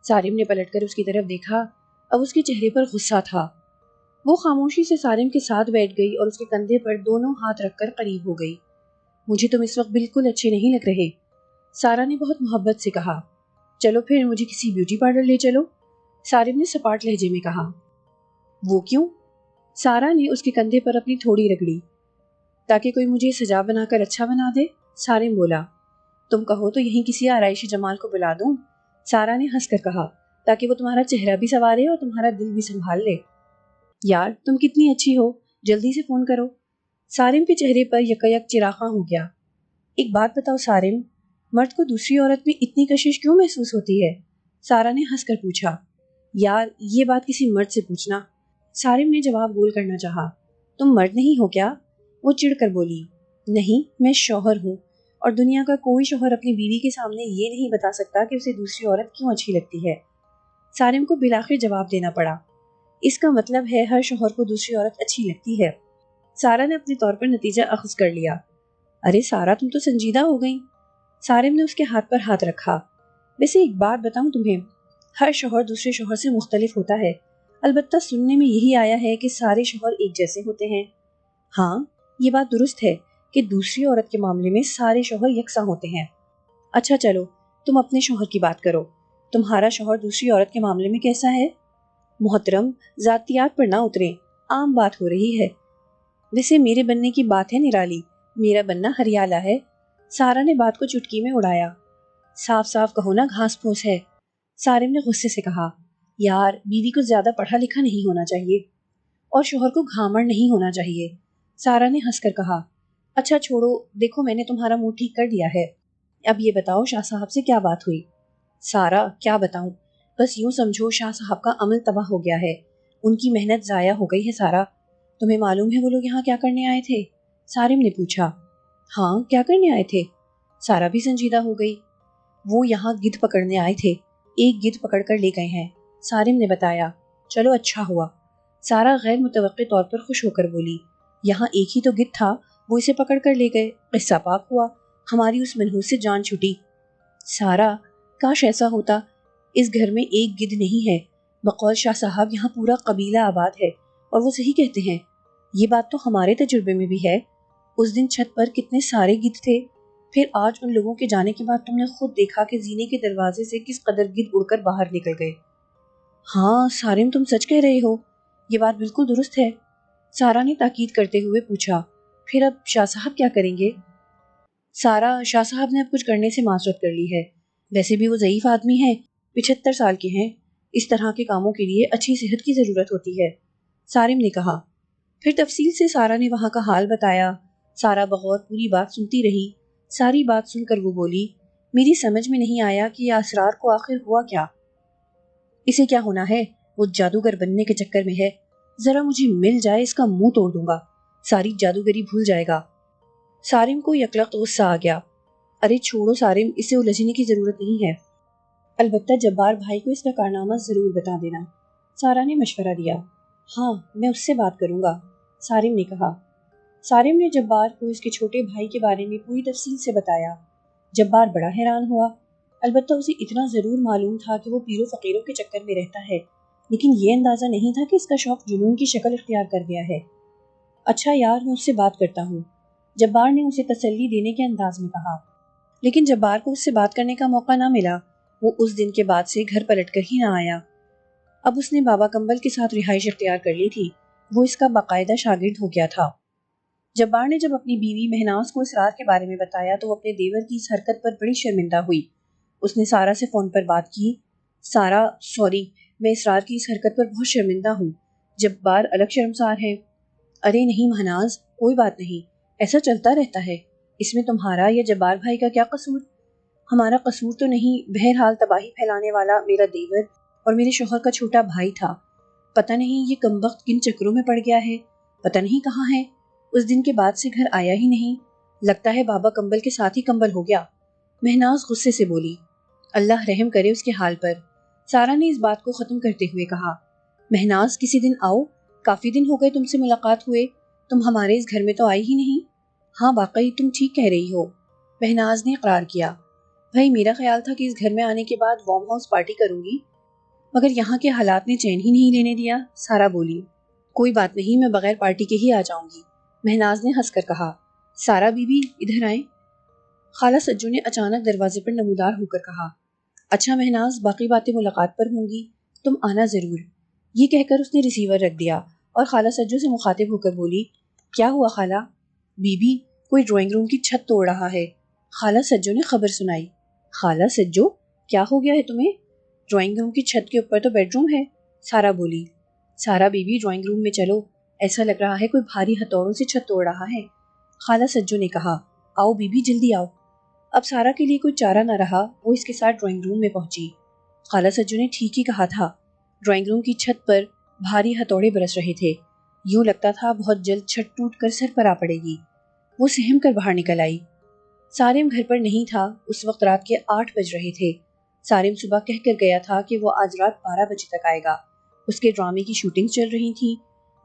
سارم نے پلٹ کر اس کی طرف دیکھا، اب اس کے چہرے پر غصہ تھا۔ وہ خاموشی سے سارم کے ساتھ بیٹھ گئی اور اس کے کندھے پر دونوں ہاتھ رکھ کر قریب ہو گئی۔ مجھے تم اس وقت بالکل اچھے نہیں لگ رہے، سارا نے بہت محبت سے کہا۔ چلو پھر مجھے کسی بیوٹی پارلر لے چلو، سارم نے سپاٹ لہجے میں کہا۔ وہ کیوں؟ سارا نے اس کے کندھے پر اپنی تھوڑی رگڑی۔ تاکہ کوئی مجھے سجا بنا کر اچھا بنا دے، سارم بولا۔ تم کہو تو یہیں کسی آرائشی جمال کو بلا دوں، سارا نے ہنس کر کہا، تاکہ وہ تمہارا چہرہ بھی سنوارے اور تمہارا دل بھی سنبھال لے۔ یار تم کتنی اچھی ہو، جلدی سے فون کرو۔ سارم کے چہرے پر یکایک چراغاں ہو گیا۔ ایک بات بتاؤ سارم، مرد کو دوسری عورت میں اتنی کشش کیوں محسوس ہوتی ہے؟ سارا نے ہنس کر پوچھا۔ یار یہ بات کسی مرد سے پوچھنا، سارم نے جواب گول کرنا چاہا۔ تم مرد نہیں ہو کیا؟ وہ چڑ کر بولی۔ نہیں، میں شوہر ہوں، اور دنیا کا کوئی شوہر اپنی بیوی کے سامنے یہ نہیں بتا سکتا کہ اسے دوسری عورت کیوں اچھی لگتی ہے۔ سارم کو بالآخر جواب دینا پڑا۔ اس کا مطلب ہے ہر شوہر کو دوسری عورت اچھی لگتی ہے۔ سارا نے اپنے طور پر نتیجہ اخذ کر لیا۔ ارے سارا تم تو سنجیدہ ہو گئی۔ سارم نے اس کے ہاتھ پر ہاتھ رکھا۔ ویسے ایک بات بتاؤں تمہیں، ہر شوہر دوسرے شوہر سے مختلف ہوتا ہے، البتہ سننے میں یہی آیا ہے کہ سارے شوہر ایک جیسے ہوتے ہیں۔ ہاں یہ بات درست ہے کہ دوسری عورت کے معاملے میں سارے شوہر یکساں ہوتے ہیں۔ اچھا چلو تم اپنے شوہر کی بات کرو، تمہارا شوہر دوسری عورت کے معاملے میں کیسا ہے؟ محترم ذاتیات پر نہ اتریں، عام بات ہو رہی ہے۔ ویسے میرے بننے کی بات ہے نرالی، میرا بننا ہریالہ ہے، سارا نے بات کو چٹکی میں اڑایا۔ صاف صاف کہو نا گھاس پھوس ہے، سارم نے غصے سے کہا۔ یار بیوی کو زیادہ پڑھا لکھا نہیں ہونا چاہیے، اور شوہر کو گھامڑ نہیں ہونا چاہیے، سارا نے ہنس کر کہا۔ اچھا چھوڑو، دیکھو میں نے تمہارا منہ ٹھیک کر دیا ہے، اب یہ بتاؤ شاہ صاحب سے کیا بات ہوئی؟ سارا کیا بتاؤں، بس یوں سمجھو شاہ صاحب کا عمل تباہ ہو گیا ہے، ان کی محنت ضائع ہو گئی ہے سارا۔ تمہیں معلوم ہے وہ لوگ یہاں کیا کرنے آئے تھے؟ سارم نے پوچھا۔ ہاں کیا کرنے آئے تھے؟ سارا بھی سنجیدہ ہو گئی۔ وہ یہاں گدھ پکڑنے آئے تھے، ایک گدھ پکڑ کر لے گئے ہیں، سارم نے بتایا۔ چلو اچھا ہوا، سارا غیر متوقع طور پر خوش ہو کر بولی۔ یہاں ایک ہی تو گدھ تھا، وہ اسے پکڑ کر لے گئے، قصہ پاک ہوا، ہماری اس منحوس سے جان چھٹی۔ سارا کاش ایسا ہوتا، اس گھر میں ایک گدھ نہیں ہے، بقول شاہ صاحب یہاں پورا قبیلہ آباد ہے، اور وہ صحیح کہتے ہیں، یہ بات تو ہمارے تجربے میں بھی ہے۔ اس دن چھت پر کتنے سارے گدھ تھے، پھر آج ان لوگوں کے جانے کے بعد تم نے خود دیکھا کہ زینے کے دروازے سے کس قدر گدھ اڑ کر باہر نکل گئے۔ ہاں سارم تم سچ کہہ رہے ہو، یہ بات بالکل درست ہے، سارا نے تاکید کرتے ہوئے پوچھا۔ پھر اب شاہ صاحب کیا کریں گے؟ سارا شاہ صاحب نے اب کچھ کرنے سے معذرت کر لی ہے، ویسے بھی وہ ضعیف آدمی ہیں، 75 سال کے ہیں، اس طرح کے کاموں کے لیے اچھی صحت کی ضرورت ہوتی ہے، سارم نے کہا۔ پھر تفصیل سے سارا نے وہاں کا حال بتایا۔ سارا بغور پوری بات سنتی رہی۔ ساری بات سن کر وہ بولی، میری سمجھ میں نہیں آیا کہ یہ اسرار کو آخر ہوا کیا؟ اسے کیا ہونا ہے، وہ جادوگر بننے کے چکر میں ہے، ذرا مجھے مل جائے اس کا منہ توڑ دوں گا، ساری جادوگری بھول جائے گا۔ سارم کو یکلخت غصہ آ گیا۔ ارے چھوڑو سارم، اسے الجھنے کی ضرورت نہیں ہے، البتہ جبار بھائی کو اس کا کارنامہ ضرور بتا دینا، سارا نے مشورہ دیا۔ ہاں میں اس سے بات کروں گا، سارم نے کہا۔ سارم نے جبار کو اس کے چھوٹے بھائی کے بارے میں پوری تفصیل سے بتایا۔ جبار بڑا حیران ہوا، البتہ اسے اتنا ضرور معلوم تھا کہ وہ پیروں فقیروں کے چکر میں رہتا ہے، لیکن یہ اندازہ نہیں تھا کہ اس کا شوق جنون کی شکل اختیار کر گیا ہے۔ اچھا یار میں اس سے بات کرتا ہوں، جبار نے اسے تسلی دینے کے انداز میں کہا۔ لیکن جبار کو اس سے بات کرنے کا موقع نہ ملا۔ وہ اس دن کے بعد سے گھر پلٹ کر ہی نہ آیا۔ اب اس نے بابا کمبل کے ساتھ رہائش اختیار کر لی تھی۔ وہ اس کا باقاعدہ شاگرد ہو گیا تھا۔ جبار نے جب اپنی بیوی مہناز کو اسرار کے بارے میں بتایا تو وہ اپنے دیور کی اس حرکت پر بڑی شرمندہ ہوئی۔ اس نے سارا سے فون پر بات کی۔ سارا، سوری، میں اسرار کی اس حرکت پر بہت شرمندہ ہوں۔ جبار الگ شرمسار ہے۔ ارے نہیں مہناز، کوئی بات نہیں، ایسا چلتا رہتا ہے۔ اس میں تمہارا یا جبار بھائی کا کیا قصور؟ ہمارا قصور تو نہیں، بہرحال تباہی پھیلانے والا میرا دیور اور میرے شوہر کا چھوٹا بھائی تھا۔ پتہ نہیں یہ کمبخت کن چکروں میں پڑ گیا ہے، پتہ نہیں کہاں ہے۔ اس دن کے بعد سے گھر آیا ہی نہیں، لگتا ہے بابا کمبل کے ساتھ ہی کمبل ہو گیا۔ مہناز غصے سے بولی۔ اللہ رحم کرے اس کے حال پر۔ سارا نے اس بات کو ختم کرتے ہوئے کہا، مہناز کسی دن آؤ، کافی دن ہو گئے تم سے ملاقات ہوئے، تم ہمارے اس گھر میں تو آئی ہی نہیں۔ ہاں واقعی تم ٹھیک کہہ رہی ہو، مہناز نے اقرار کیا۔ بھائی میرا خیال تھا کہ اس گھر میں آنے کے بعد وارم ہاؤس پارٹی کروں گی، مگر یہاں کے حالات نے چین ہی نہیں لینے دیا۔ سارا بولی۔ کوئی بات نہیں، میں بغیر پارٹی کے ہی آ جاؤں گی، مہناز نے ہنس کر کہا۔ سارا بی بی ادھر آئیں، خالہ سجو نے اچانک دروازے پر نمودار ہو کر کہا۔ اچھا مہناز، باقی باتیں ملاقات پر ہوں گی، تم آنا ضرور۔ یہ کہہ کر اس نے ریسیور رکھ دیا اور خالہ سجو سے مخاطب ہو کر بولی، کیا ہوا خالہ؟ بی بی کوئی ڈرائنگ روم کی چھت توڑ رہا ہے، خالہ سجو نے خبر سنائی۔ خالہ سجو، کیا ہو گیا ہے تمہیں؟ ڈرائنگ روم کی چھت کے اوپر تو بیڈ روم ہے، سارا بولی۔ سارا بی بی ڈرائنگ روم میں چلو، ایسا لگ رہا ہے کوئی بھاری ہتھوڑوں سے چھت توڑ رہا ہے، خالہ سجو نے کہا۔ آؤ بی بی جلدی آؤ۔ اب سارا کے لیے کوئی چارہ نہ رہا، وہ اس کے ساتھ ڈرائنگ روم میں پہنچی۔ خالہ سجو نے ٹھیک ہی کہا تھا، ڈرائنگ روم کی چھت پر بھاری ہتھوڑے برس رہے تھے، یوں لگتا تھا بہت جلد چھت ٹوٹ کر سر پر آ پڑے گی۔ وہ سہم کر باہر نکل آئی۔ سارم گھر پر نہیں تھا، اس وقت رات کے 8 بج رہے تھے۔ سارم صبح کہہ کر گیا تھا کہ وہ آج رات 12 بجے تک آئے گا۔ اس کے ڈرامے کی شوٹنگ چل رہی تھی،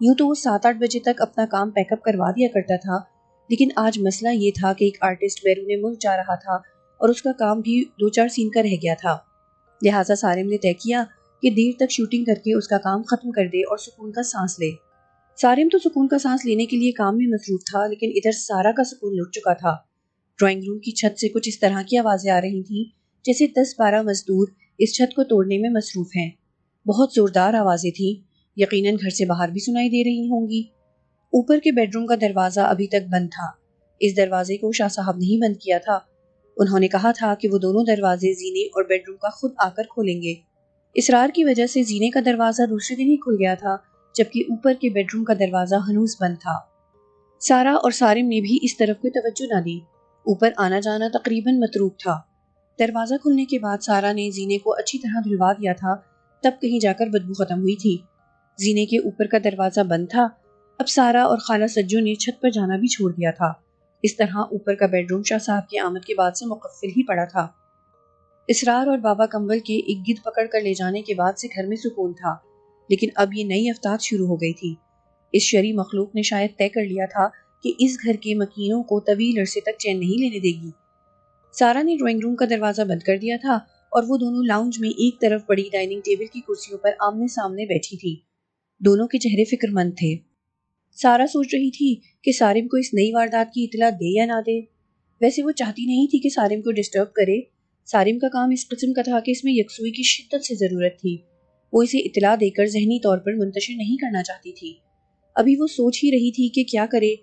یوں تو وہ 7-8 بجے تک اپنا کام پیک اپ کروا دیا کرتا تھا، لیکن آج مسئلہ یہ تھا کہ ایک آرٹسٹ بیرون ملک جا رہا تھا اور اس کا کام بھی 2-4 سین کا رہ گیا تھا۔ لہٰذا سارم نے طے کیا کہ دیر تک شوٹنگ کر کے اس کا کام ختم کر دے اور سکون کا سانس لے۔ سارم تو سکون کا سانس لینے کے لیے کام میں مصروف تھا، لیکن ادھر سارا کا سکون لٹ چکا تھا۔ ڈرائنگ روم کی چھت سے کچھ اس طرح کی آوازیں آ رہی تھیں جیسے 10-12 مزدور اس چھت کو توڑنے میں مصروف ہیں۔ بہت زوردار آوازیں تھیں، یقیناً گھر سے باہر بھی سنائی دے رہی ہوں گی۔ اوپر کے بیڈ روم کا دروازہ ابھی تک بند تھا۔ اس دروازے کو شاہ صاحب نے ہی بند کیا تھا۔ انہوں نے کہا تھا کہ وہ دونوں دروازے زینے اور بیڈ روم کا خود آ کر کھولیں گے۔ اسرار کی وجہ سے زینے کا دروازہ دوسرے دن ہی کھل گیا تھا، جبکہ اوپر کے بیڈ روم کا دروازہ ہنوز بند تھا۔ سارا اور سارم نے بھی اس طرف کوئی توجہ نہ دی۔ اوپر آنا جانا تقریباً متروک تھا۔ دروازہ کھلنے کے بعد سارا نے زینے کو اچھی طرح دھلوا دیا تھا، تب کہیں جا کر بدبو ختم ہوئی تھی۔ زینے کے اوپر کا دروازہ بند تھا۔ اب سارا اور خالہ سجو نے چھت پر جانا بھی چھوڑ دیا تھا۔ اس طرح اوپر کا بیڈ روم شاہ صاحب کی آمد کے بعد سے مقفل ہی پڑا تھا۔ اسرار اور بابا کمبل کے ایک گدھ پکڑ کر لے جانے کے بعد سے گھر میں سکون تھا، لیکن اب یہ نئی افتاد شروع ہو گئی تھی۔ اس شرعی مخلوق نے شاید طے کر لیا تھا کہ اس گھر کے مکینوں کو طویل عرصے تک چین نہیں لینے دے گی۔ سارا نے ڈرائنگ روم کا دروازہ بند کر دیا تھا اور وہ دونوں لاؤنج میں ایک طرف پڑی ڈائننگ ٹیبل کی کرسیوں پر آمنے سامنے بیٹھی تھی۔ دونوں کے چہرے فکر مند تھے۔ سارا سوچ رہی تھی کہ سارم کو اس نئی واردات کی اطلاع دے یا نہ دے۔ ویسے وہ چاہتی نہیں تھی کہ سارم کو ڈسٹرب کرے۔ سارم کا کام اس قسم کا تھا کہ اس میں یکسوئی کی شدت سے ضرورت تھی۔ وہ اسے اطلاع دے کر ذہنی طور پر منتشر نہیں کرنا چاہتی تھی۔ ابھی وہ سوچ ہی رہی تھی کہ کیا کرے،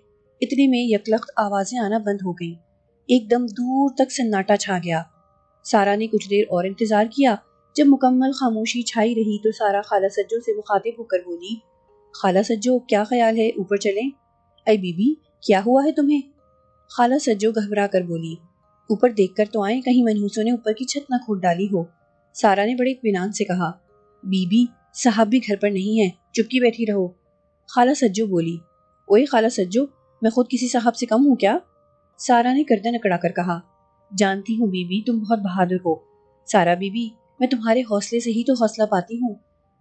اتنے میں یکلخت آوازیں آنا بند ہو گئیں۔ ایک دم دور تک سناٹا چھا گیا۔ سارا نے کچھ دیر اور انتظار کیا۔ جب مکمل خاموشی چھائی رہی تو سارا خالہ سجو سے مخاطب ہو کر بولی، خالہ سجو کیا خیال ہے، اوپر چلیں؟ اے بی بی کیا ہوا ہے تمہیں؟ خالہ سجو گھبرا کر بولی، اوپر دیکھ کر تو آئیں، کہیں منحوسوں نے اوپر کی چھت نہ کھود ڈالی ہو۔ سارا نے بڑے اطمینان سے کہا، بی بی صاحب بھی گھر پر نہیں ہے، چپکی بیٹھی رہو۔ خالہ سجو بولی، اوئے خالہ سجو، میں خود کسی صاحب سے کم ہوں کیا؟ سارا نے گردن اکڑا کر کہا، جانتی ہوں بی بی تم بہت بہادر ہو۔ سارا بی بی میں تمہارے حوصلے سے ہی تو حوصلہ پاتی ہوں،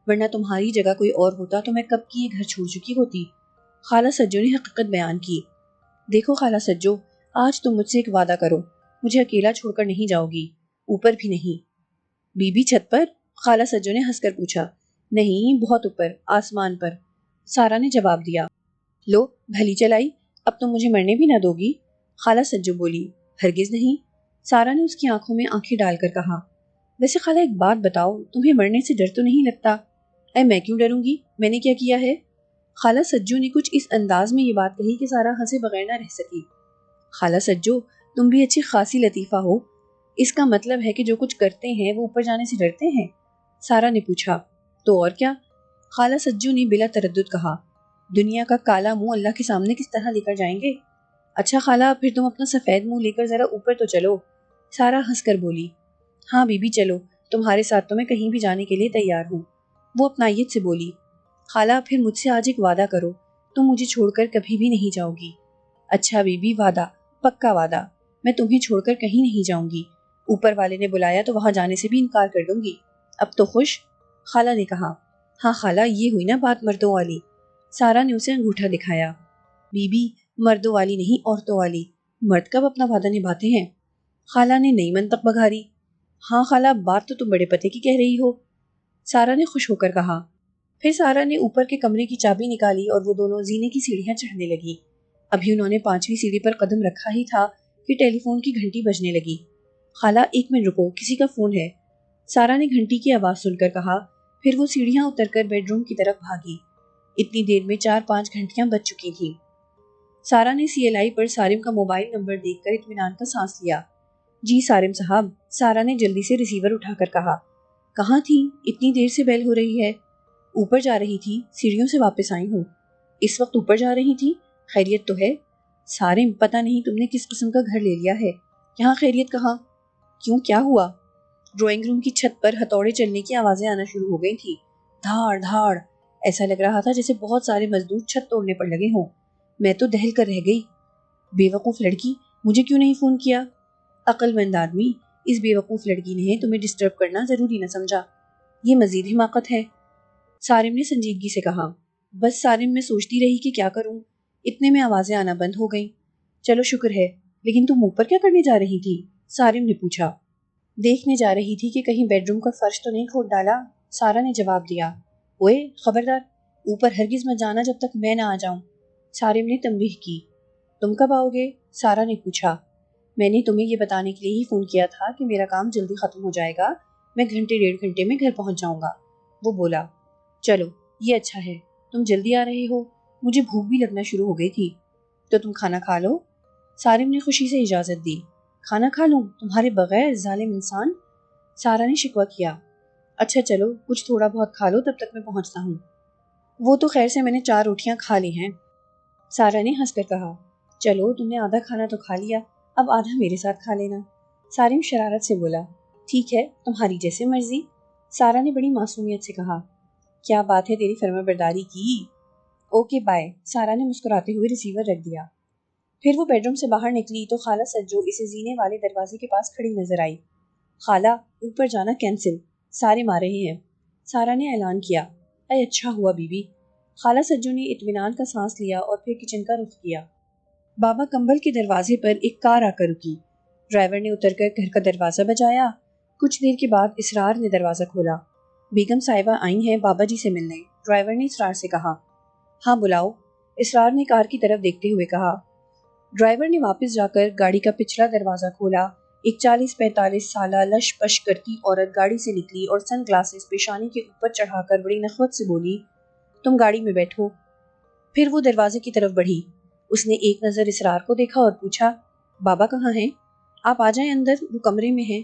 ورنہ تمہاری جگہ کوئی اور ہوتا تو میں کب کی یہ گھر چھوڑ چکی ہوتی۔ خالہ سجو نے حقیقت بیان کی، دیکھو خالہ سجو، آج تم مجھ سے ایک وعدہ کرو، مجھے اکیلا چھوڑ کر نہیں جاؤ گی، اوپر بھی نہیں۔ بی بی چھت پر؟ خالہ سجو نے ہنس کر پوچھا۔ نہیں، بہت اوپر، آسمان پر، سارا نے جواب دیا۔ لو بھلی چلائی، اب تم مجھے مرنے بھی نہ دو گی؟ خالہ سجو بولی، ہرگز نہیں۔ سارا نے اس کی آنکھوں میں آنکھیں ڈال کر کہا، ویسے خالہ ایک بات بتاؤ، تمہیں مرنے سے ڈر تو نہیں لگتا؟ اے میں کیوں ڈروں گی، میں نے کیا کیا ہے؟ خالہ سجو نے کچھ اس انداز میں یہ بات کہی کہ سارا ہنسے بغیر نہ رہ سکی۔ خالہ سجو، تم بھی اچھی خاصی لطیفہ ہو، اس کا مطلب ہے کہ جو کچھ کرتے ہیں وہ اوپر جانے سے ڈرتے ہیں؟ سارا نے پوچھا۔ تو اور کیا، خالہ سجو نے بلا تردد کہا، دنیا کا کالا منہ اللہ کے سامنے کس طرح لے کر جائیں گے؟ اچھا خالہ، پھر تم اپنا سفید منہ لے کر ذرا اوپر تو چلو۔ سارا ہنس کر بولی، ہاں بی بی چلو، تمہارے ساتھ تو میں کہیں بھی جانے کے لیے تیار ہوں۔ وہ اپنائیت سے بولی، خالہ پھر مجھ سے آج ایک وعدہ کرو، تم مجھے چھوڑ کر کبھی بھی نہیں جاؤ گی۔ اچھا بی بی، وعدہ، پکا وعدہ، میں تمہیں چھوڑ کر کہیں نہیں جاؤں گی، اوپر والے نے بلایا تو وہاں جانے سے بھی انکار کر دوں گی۔ اب تو خوش؟ خالہ نے کہا۔ ہاں خالہ، یہ ہوئی نا بات مردوں والی۔ سارا نے اسے انگوٹھا دکھایا۔ بی بی، مردوں والی نہیں، عورتوں والی، مرد کب اپنا وعدہ نبھاتے ہیں؟ خالہ نے نئی منطق بگھاری۔ ہاں خالہ، بات تو تم بڑے پتے کی کہہ رہی ہو، سارا نے خوش ہو کر کہا۔ پھر سارا نے اوپر کے کمرے کی چابی نکالی اور وہ دونوں زینے کی سیڑھیاں چڑھنے لگی۔ ابھی انہوں نے 5ویں سیڑھی پر قدم رکھا ہی تھا کہ ٹیلی فون کی گھنٹی بجنے لگی۔ خالہ ایک منٹ رکو، کسی کا فون ہے، سارا نے گھنٹی کی آواز سن کر کہا۔ پھر وہ سیڑھیاں اتر کر بیڈ روم کی طرف بھاگی۔ اتنی دیر میں 4-5 گھنٹیاں بج چکی تھیں۔ سارا نے CLI پر سارم کا موبائل نمبر دیکھ کر اطمینان کا سانس لیا۔ جی سارم صاحب، سارا نے جلدی سے ریسیور اٹھا کر کہا۔ کہاں تھی؟ اتنی دیر سے بیل ہو رہی ہے۔ اوپر جا رہی تھی، سیڑھیوں سے واپس آئی ہوں۔ اس وقت اوپر جا رہی تھی؟ خیریت تو ہے؟ سارم، پتہ نہیں تم نے کس قسم کا گھر لے لیا ہے، یہاں خیریت کہاں؟ کیوں، کیا ہوا؟ ڈرائنگ روم کی چھت پر ہتھوڑے چلنے کی آوازیں آنا شروع ہو گئی تھی، دھاڑ دھاڑ، ایسا لگ رہا تھا جیسے بہت سارے مزدور چھت توڑنے پر لگے ہوں۔ میں تو دہل کر رہ گئی۔ بے وقوف لڑکی، مجھے کیوں نہیں فون کیا؟ عقل مند آدمی، اس بے وقوف لڑکی نے تمہیں ڈسٹرب کرنا ضروری نہ سمجھا، یہ مزید حماقت ہے۔ سارم نے سنجیدگی سے کہا۔ بس سارم، میں سوچتی رہی کہ کیا کروں، اتنے میں آوازیں آنا بند ہو گئیں۔ چلو شکر ہے، لیکن تم اوپر کیا کرنے جا رہی تھی؟ سارم نے پوچھا۔ دیکھنے جا رہی تھی کہ کہیں بیڈ روم کا فرش تو نہیں کھود ڈالا، سارا نے جواب دیا۔ اوئے خبردار، اوپر ہرگز مت جانا جب تک میں نہ آ جاؤں، سارم نے تنبیہ کی۔ تم کب آؤ گے؟ سارا نے پوچھا۔ میں نے تمہیں یہ بتانے کے لیے ہی فون کیا تھا کہ میرا کام جلدی ختم ہو جائے گا، میں 1-1.5 گھنٹے میں گھر پہنچ جاؤں گا، وہ بولا۔ چلو یہ اچھا ہے، تم جلدی آ رہے ہو، مجھے بھوک بھی لگنا شروع ہو گئی تھی۔ تو تم کھانا کھا لو، سارم نے خوشی سے اجازت دی۔ کھانا کھا لوں تمہارے بغیر، ظالم انسان، سارا نے شکوہ کیا۔ اچھا چلو، کچھ تھوڑا بہت کھا لو، تب تک میں پہنچتا ہوں۔ وہ تو خیر سے میں نے 4 روٹیاں کھا لی ہیں، سارا نے ہنس کر کہا۔ چلو، تم نے آدھا کھانا تو کھا لیا، اب آدھا میرے ساتھ کھا لینا، سارم شرارت سے بولا۔ ٹھیک ہے، تمہاری جیسے مرضی، سارا نے بڑی معصومیت سے کہا۔ کیا بات ہے تیری فرما برداری کی۔ اوکے بائے، سارا نے مسکراتے ہوئے ریسیور رکھ دیا۔ پھر وہ بیڈ روم سے باہر نکلی تو خالہ سجو اسے زینے والے دروازے کے پاس کھڑی نظر آئی۔ خالہ، اوپر جانا کینسل، سارے مار رہے ہیں، سارا نے اعلان کیا۔ اے اچھا ہوا بی بی، خالہ سجو نے اطمینان کا سانس لیا اور پھر کچن کا رخ کیا۔ بابا کمبل کے دروازے پر ایک کار آ کر رکی۔ ڈرائیور نے اتر کر گھر کا دروازہ بجایا۔ کچھ دیر کے بعد اسرار نے دروازہ کھولا۔ بیگم صاحبہ آئی ہیں بابا جی سے ملنے، ڈرائیور نے اسرار سے کہا۔ ہاں بلاؤ، اسرار نے کار کی طرف دیکھتے ہوئے کہا۔ ڈرائیور نے واپس جا کر گاڑی کا پچھلا دروازہ کھولا۔ ایک 40-45 سالہ لش پش کرتی عورت گاڑی سے نکلی اور سن گلاسز پیشانی کے اوپر چڑھا کر بڑی نخوت سے بولی، تم گاڑی میں بیٹھو۔ پھر وہ دروازے کی طرف بڑھی۔ اس نے ایک نظر اسرار کو دیکھا اور پوچھا، بابا کہاں ہیں؟ آپ آ جائیں اندر، وہ کمرے میں ہیں۔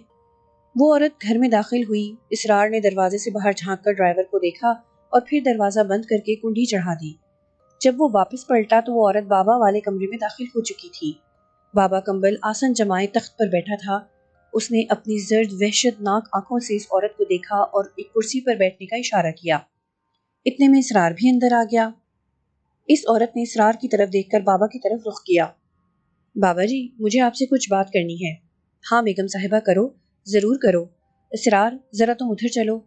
وہ عورت گھر میں داخل ہوئی۔ اسرار نے دروازے سے باہر جھانک کر ڈرائیور کو دیکھا اور پھر دروازہ بند کر کے کنڈی چڑھا دی۔ جب وہ واپس پلٹا تو وہ عورت بابا والے کمرے میں داخل ہو چکی تھی۔ بابا کمبل آسن جمائے تخت پر بیٹھا تھا۔ اس نے اپنی زرد وحشت ناک آنکھوں سے اس عورت کو دیکھا اور ایک کرسی پر بیٹھنے کا اشارہ کیا۔ اتنے میں اسرار بھی اندر آ گیا۔ اس عورت نے اسرار کی طرف دیکھ کر بابا کی طرف رخ کیا۔ بابا جی، مجھے آپ سے کچھ بات کرنی ہے۔ ہاں بیگم صاحبہ، کرو، ضرور کرو۔ اسرار، ذرا تم ادھر چلو،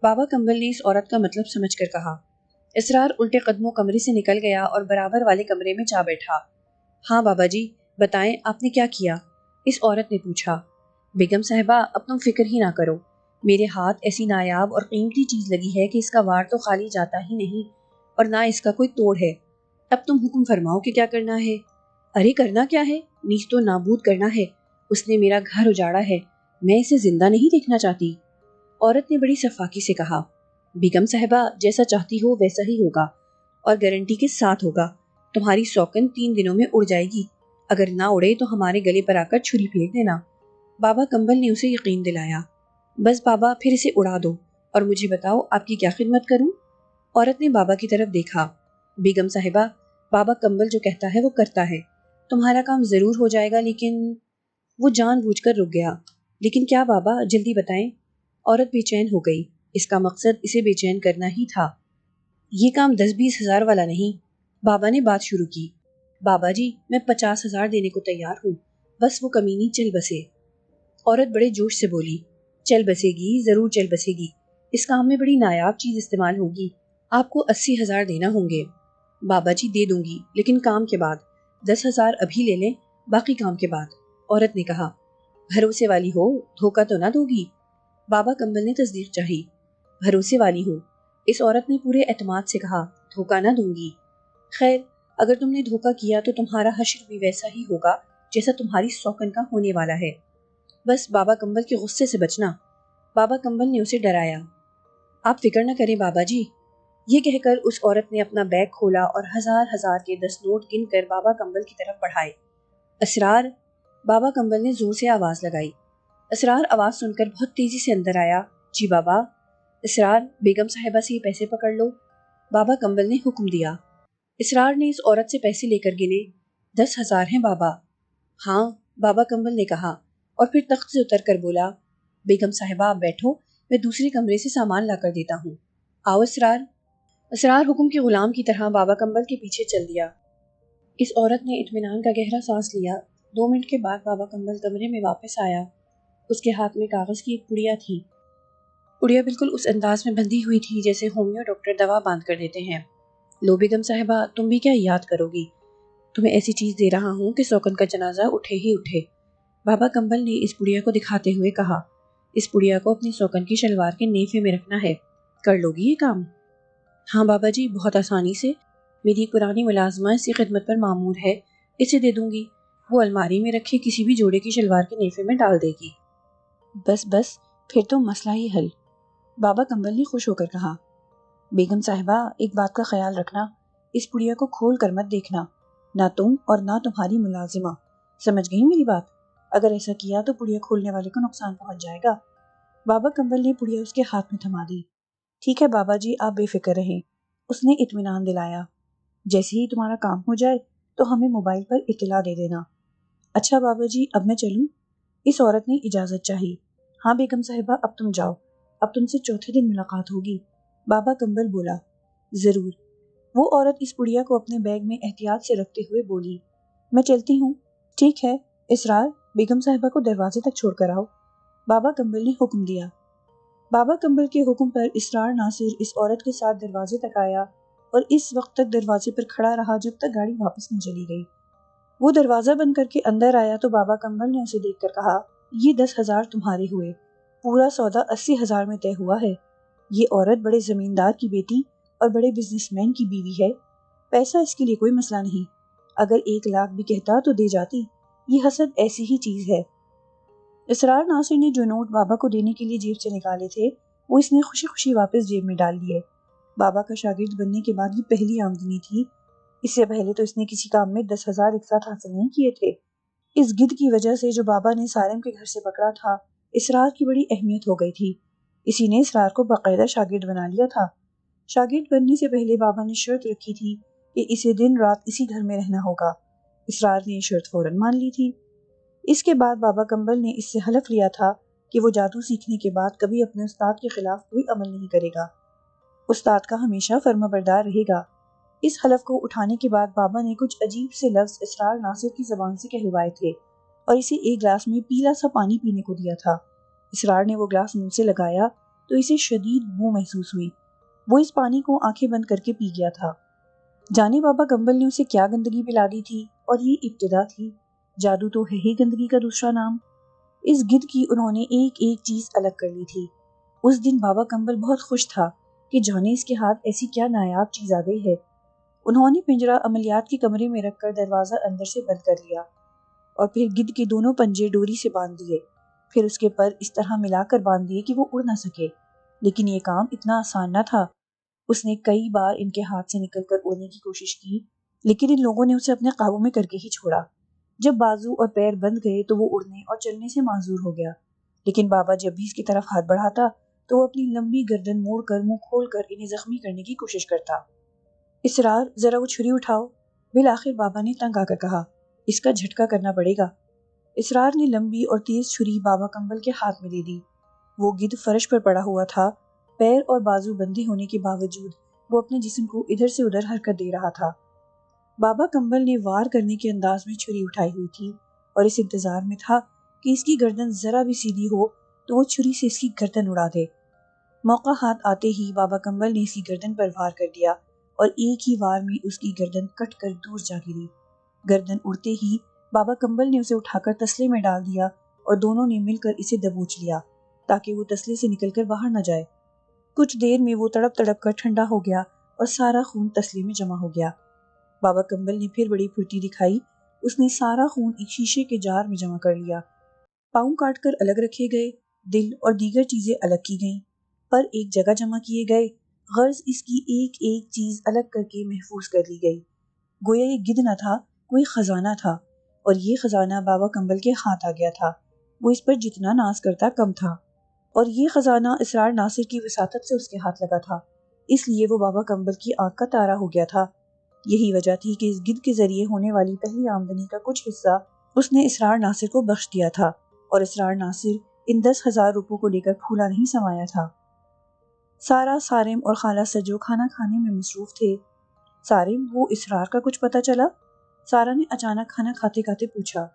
بابا کمبل نے اس عورت کا مطلب سمجھ کر کہا۔ اسرار الٹے قدموں کمرے سے نکل گیا اور برابر والے کمرے میں جا بیٹھا۔ ہاں بابا جی، بتائیں آپ نے کیا کیا؟ اس عورت نے پوچھا۔ بیگم صاحبہ، اب تم فکر ہی نہ کرو، میرے ہاتھ ایسی نایاب اور قیمتی چیز لگی ہے کہ اس کا وار تو خالی جاتا ہی نہیں اور نہ اس کا کوئی توڑ ہے۔ اب تم حکم فرماؤ کہ کیا کرنا ہے۔ ارے کرنا کیا ہے، نیز تو نابود کرنا ہے، اس نے میرا گھر اجاڑا ہے، میں اسے زندہ نہیں دیکھنا چاہتی۔ عورت نے بڑی صفاقی سے کہا، بیگم صاحبہ جیسا چاہتی ہو ویسا ہی ہوگا، اور گارنٹی کے ساتھ ہوگا۔ تمہاری سوکن 3 دنوں میں اڑ جائے گی، اگر نہ اڑے تو ہمارے گلے پر آ کر چھری پھینک دینا۔ بابا کمبل نے اسے یقین دلایا۔ بس بابا پھر اسے اڑا دو، اور مجھے بتاؤ آپ کی کیا خدمت کروں؟ عورت نے بابا کی طرف دیکھا۔ بیگم صاحبہ بابا کمبل جو کہتا ہے وہ کرتا ہے، تمہارا کام ضرور ہو جائے گا، لیکن وہ جان بوجھ کر رک گیا۔ لیکن کیا بابا، جلدی بتائیں۔ عورت بے چین ہو گئی، اس کا مقصد اسے بے چین کرنا ہی تھا۔ یہ کام 10-20 ہزار والا نہیں۔ بابا نے بات شروع کی، بابا جی میں 50,000 دینے کو تیار ہوں، بس وہ کمینی چل بسے۔ عورت بڑے جوش سے بولی، چل بسے گی، ضرور چل بسے گی، اس کام میں بڑی نایاب چیز استعمال ہوگی، آپ کو 80,000 دینا ہوں گے۔ بابا جی دے دوں گی، لیکن کام کے بعد، 10,000 ابھی لے لیں، باقی کام کے بعد۔ عورت نے کہا، بھروسے والی ہو، دھوکہ تو نہ دوگی؟ بابا کمبل نے تصدیق چاہی، بھروسے والی ہوں۔ اس عورت نے پورے اعتماد سے کہا، دھوکہ نہ دوں گی۔ خیر، اگر تم نے دھوکہ کیا تو تمہارا حشر بھی ویسا ہی ہوگا جیسا تمہاری سوکن کا ہونے والا ہے، بس بابا کمبل کے غصے سے بچنا۔ بابا کمبل نے اسے ڈرایا۔ آپ فکر نہ کریں بابا جی۔ یہ کہہ کر اس عورت نے اپنا بیگ کھولا اور 1000 کے 10 نوٹ گن کر بابا کمبل کی طرف بڑھائے۔ اسرار، بابا کمبل نے زور سے آواز لگائی۔ اسرار آواز سن کر بہت تیزی سے اندر آیا۔ جی بابا۔ اسرار، بیگم صاحبہ سے یہ پیسے پکڑ لو، بابا کمبل نے حکم دیا۔ اسرار نے اس عورت سے پیسے لے کر گنے۔ 10,000 ہیں بابا۔ ہاں، بابا کمبل نے کہا، اور پھر تخت سے اتر کر بولا، بیگم صاحبہ آپ بیٹھو، میں دوسرے کمرے سے سامان لا کر دیتا ہوں۔ آؤ اسرار۔ اسرار حکم کے غلام کی طرح بابا کمبل کے پیچھے چل دیا۔ اس عورت نے اطمینان کا گہرا سانس لیا۔ 2 منٹ کے بعد بابا کمبل کمرے میں واپس آیا۔ اس کے ہاتھ میں کاغذ کی ایک پڑیا تھی۔ پڑیا بالکل اس انداز میں بندھی ہوئی تھی جیسے ہومیو ڈاکٹر دوا باندھ کر دیتے ہیں۔ لو بیگم صاحبہ، تم بھی کیا یاد کرو گی؟ تمہیں ایسی چیز دے رہا ہوں کہ سوکن کا جنازہ اٹھے ہی اٹھے۔ بابا کمبل نے اس پڑیا کو دکھاتے ہوئے کہا، اس پڑیا کو اپنی سوکن کی شلوار کے نیفے میں رکھنا ہے، کر لو گی یہ کام؟ ہاں بابا جی، بہت آسانی سے، میری ایک پرانی ملازمہ اس کی خدمت پر مامور ہے، اسے دے دوں گی، وہ الماری میں رکھے کسی بھی جوڑے کی شلوار کے نیفے میں ڈال دے گی۔ بس بس، پھر تو مسئلہ ہی حل، بابا کمبل نے خوش ہو کر کہا۔ بیگم صاحبہ ایک بات کا خیال رکھنا، اس پڑیا کو کھول کر مت دیکھنا، نہ تم اور نہ تمہاری ملازمہ، سمجھ گئی میری بات؟ اگر ایسا کیا تو پڑیا کھولنے والے کو نقصان پہنچ جائے گا۔ بابا کمبل نے پڑیا اس کے ہاتھ میں تھما دی۔ ٹھیک ہے بابا جی، آپ بے فکر رہیں، اس نے اطمینان دلایا۔ جیسے ہی تمہارا کام ہو جائے تو ہمیں موبائل پر اطلاع دے دینا۔ اچھا بابا جی، اب میں چلوں؟ اس عورت نے اجازت چاہی۔ ہاں بیگم صاحبہ، اب تم جاؤ، اب تم سے چوتھے دن ملاقات ہوگی، بابا کمبل بولا۔ ضرور۔ وہ عورت اس پڑیا کو اپنے بیگ میں احتیاط سے رکھتے ہوئے بولی، میں چلتی ہوں۔ ٹھیک ہے اسرار، بیگم صاحبہ کو دروازے تک چھوڑ کر آؤ، بابا کمبل نے حکم دیا۔ بابا کمبل کے حکم پر اسرار ناصر اس عورت کے ساتھ دروازے تک آیا اور اس وقت تک دروازے پر کھڑا رہا جب تک گاڑی واپس نہ چلی گئی۔ وہ دروازہ بند کر کے اندر آیا تو بابا کمبل نے اسے دیکھ کر کہا، یہ 10,000 تمہارے ہوئے، پورا سودا 80,000 میں طے ہوا ہے۔ یہ عورت بڑے زمیندار کی بیٹی اور بڑے بزنس مین کی بیوی ہے، پیسہ اس کے لیے کوئی مسئلہ نہیں، اگر 1 لاکھ بھی کہتا تو دے جاتی، یہ حسد ایسی ہی چیز ہے۔ اسرار ناصر نے جو نوٹ بابا کو دینے کے لیے جیب سے نکالے تھے وہ اس نے خوشی خوشی واپس جیب میں ڈال دیے۔ بابا کا شاگرد بننے کے بعد یہ پہلی آمدنی تھی، اس سے پہلے تو اس نے کسی کام میں 10,000 ایک ساتھ حاصل نہیں کیے تھے۔ اس گدھ کی وجہ سے جو بابا نے سالم کے گھر سے پکڑا تھا، اسرار کی بڑی اہمیت ہو گئی تھی، اسی نے اسرار کو باقاعدہ شاگرد بنا لیا تھا۔ شاگرد بننے سے پہلے بابا نے شرط رکھی تھی کہ اسے دن رات اسی گھر میں رہنا ہوگا۔ اسرار نے یہ شرط فوراً مان لی تھی۔ اس کے بعد بابا کمبل نے اس سے حلف لیا تھا کہ وہ جادو سیکھنے کے بعد کبھی اپنے استاد کے خلاف کوئی عمل نہیں کرے گا، استاد کا ہمیشہ فرما بردار رہے گا۔ اس حلف کو اٹھانے کے بعد بابا نے کچھ عجیب سے لفظ اسرار ناصر کی زبان سے کہلوائے تھے اور اسے ایک گلاس میں پیلا سا پانی پینے کو دیا تھا۔ اسرار نے وہ گلاس منہ سے لگایا تو اسے شدید بو محسوس ہوئی، وہ اس پانی کو آنکھیں بند کر کے پی گیا تھا۔ جانے بابا کمبل نے اسے کیا گندگی پلا دی تھی، اور یہ ابتدا تھی، جادو تو ہے ہی گندگی کا دوسرا نام۔ اس گدھ کی انہوں نے ایک ایک چیز الگ کر لی تھی۔ اس دن بابا کمبل بہت خوش تھا کہ جانے اس کے ہاتھ ایسی کیا نایاب چیز آ گئی ہے۔ انہوں نے پنجرہ عملیات کے کمرے میں رکھ کر دروازہ اندر سے بند کر لیا۔ اور پھر گدھ کے دونوں پنجے ڈوری سے باندھ دیے، پھر اس کے پر اس طرح ملا کر باندھ دیے کہ وہ اڑ نہ سکے۔ لیکن یہ کام اتنا آسان نہ تھا۔ اس نے کئی بار ان کے ہاتھ سے نکل کر اڑنے کی کوشش کی، لیکن ان لوگوں نے اسے اپنے قابو میں کر کے ہی چھوڑا۔ جب بازو اور پیر بند گئے تو وہ اڑنے اور چلنے سے معذور ہو گیا، لیکن بابا جب بھی اس کی طرف ہاتھ بڑھاتا تو وہ اپنی لمبی گردن موڑ کر منہ کھول کر انہیں زخمی کرنے کی کوشش کرتا۔ اسرار، ذرا وہ چھری اٹھاؤ، بالآخر بابا نے تنگ آ کر کہا۔ اس کا جھٹکا کرنا پڑے گا۔ اسرار نے لمبی اور تیز چھری بابا کمبل کے ہاتھ میں دے دی۔ وہ گدھ فرش پر پڑا ہوا تھا، پیر اور بازو بندے ہونے کے باوجود وہ اپنے جسم کو ادھر سے ادھر حرکت دے رہا تھا۔ بابا کمبل نے وار کرنے کے انداز میں چھری اٹھائی ہوئی تھی اور اس انتظار میں تھا کہ اس کی گردن ذرا بھی سیدھی ہو تو وہ چھری سے اس کی گردن اڑا دے۔ موقع ہاتھ آتے ہی بابا کمبل نے اس کی گردن پر وار کر دیا اور ایک ہی وار میں اس کی گردن کٹ کر دور جا گری۔ گردن اڑتے ہی بابا کمبل نے اسے اٹھا کر تسلے میں ڈال دیا اور دونوں نے مل کر اسے دبوچ لیا تاکہ وہ تسلے سے نکل کر باہر نہ جائے۔ کچھ دیر میں وہ تڑپ تڑپ کر ٹھنڈا ہو گیا اور سارا خون تسلے میں جمع ہو گیا۔ بابا کمبل نے پھر بڑی پھرتی دکھائی۔ اس نے سارا خون ایک شیشے کے جار میں جمع کر لیا۔ پاؤں کاٹ کر الگ رکھے گئے، دل اور دیگر چیزیں الگ کی گئیں، پر ایک جگہ جمع کیے گئے، غرض اس کی ایک ایک چیز الگ کر کے محفوظ کر لی گئی۔ گویا یہ گدھ نہ تھا، کوئی خزانہ تھا، اور یہ خزانہ بابا کمبل کے ہاتھ آ گیا تھا۔ وہ اس پر جتنا ناز کرتا کم تھا، اور یہ خزانہ اسرار ناصر کی وساطت سے اس کے ہاتھ لگا تھا، اس لیے وہ بابا کمبل کی آنکھ کا تارا ہو گیا تھا۔ یہی وجہ تھی کہ اس گدھ کے ذریعے ہونے والی پہلی آمدنی کا کچھ حصہ اس نے اسرار ناصر کو بخش دیا تھا، اور اسرار ناصر ان 10,000 روپوں کو لے کر پھولا نہیں سمایا تھا۔ سارا، سارم اور خالہ سجو کھانا کھانے میں مصروف تھے۔ سارم، وہ اسرار کا کچھ پتہ چلا؟ سارا نے اچانک کھانا کھاتے کھاتے پوچھا۔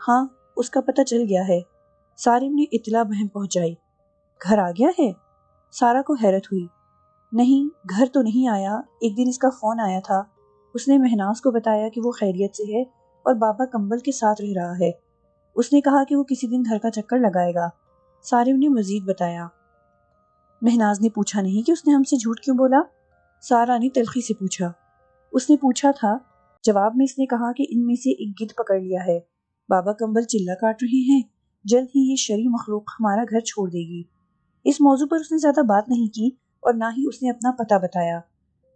ہاں، اس کا پتہ چل گیا ہے، سارم نے اطلاع بہم پہنچائی۔ گھر آ گیا ہے؟ سارا کو حیرت ہوئی۔ نہیں، گھر تو نہیں آیا، ایک دن اس کا فون آیا تھا۔ اس نے مہناز کو بتایا کہ وہ خیریت سے ہے اور بابا کمبل کے ساتھ رہ رہا ہے۔ اس نے کہا کہ وہ کسی دن گھر کا چکر لگائے گا۔ سارم نے مزید بتایا۔ مہناز نے پوچھا نہیں کہ اس نے ہم سے جھوٹ کیوں بولا؟ سارا نے تلخی سے پوچھا۔ اس نے پوچھا تھا، جواب میں اس نے کہا کہ ان میں سے ایک گدھ پکڑ لیا ہے، بابا کمبل چلہ کاٹ رہے ہیں، جلد ہی یہ شرعی مخلوق ہمارا گھر چھوڑ دے گی۔ اس موضوع پر اس نے زیادہ بات نہیں کی اور نہ ہی اس نے اپنا پتہ بتایا،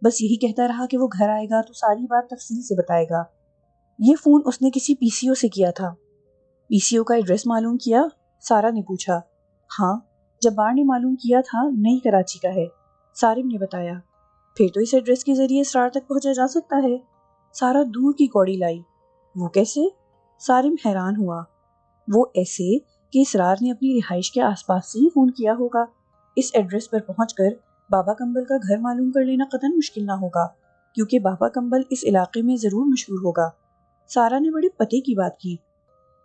بس یہی کہتا رہا کہ وہ گھر آئے گا تو ساری بات تفصیل سے بتائے گا۔ یہ فون اس نے کسی پی سی او سے کیا تھا۔ پی سی او کا ایڈریس معلوم کیا؟ سارا نے پوچھا۔ ہاں، جبار نے معلوم کیا تھا، نئی کراچی کا ہے، سارم نے بتایا۔ پھر تو اس ایڈریس کے ذریعے اسرار تک پہنچا جا سکتا ہے۔ سارا دور کی کوڑی لائی۔ وہ کیسے؟ سارم حیران ہوا۔ وہ ایسے کہ اسرار نے اپنی رہائش کے آس پاس سے ہی فون کیا ہوگا۔ اس ایڈریس پر پہنچ کر بابا کمبل کا گھر معلوم کر لینا قطعاً مشکل نہ ہوگا، کیونکہ بابا کمبل اس علاقے میں ضرور مشہور ہوگا۔ سارا نے بڑے پتے کی بات کی۔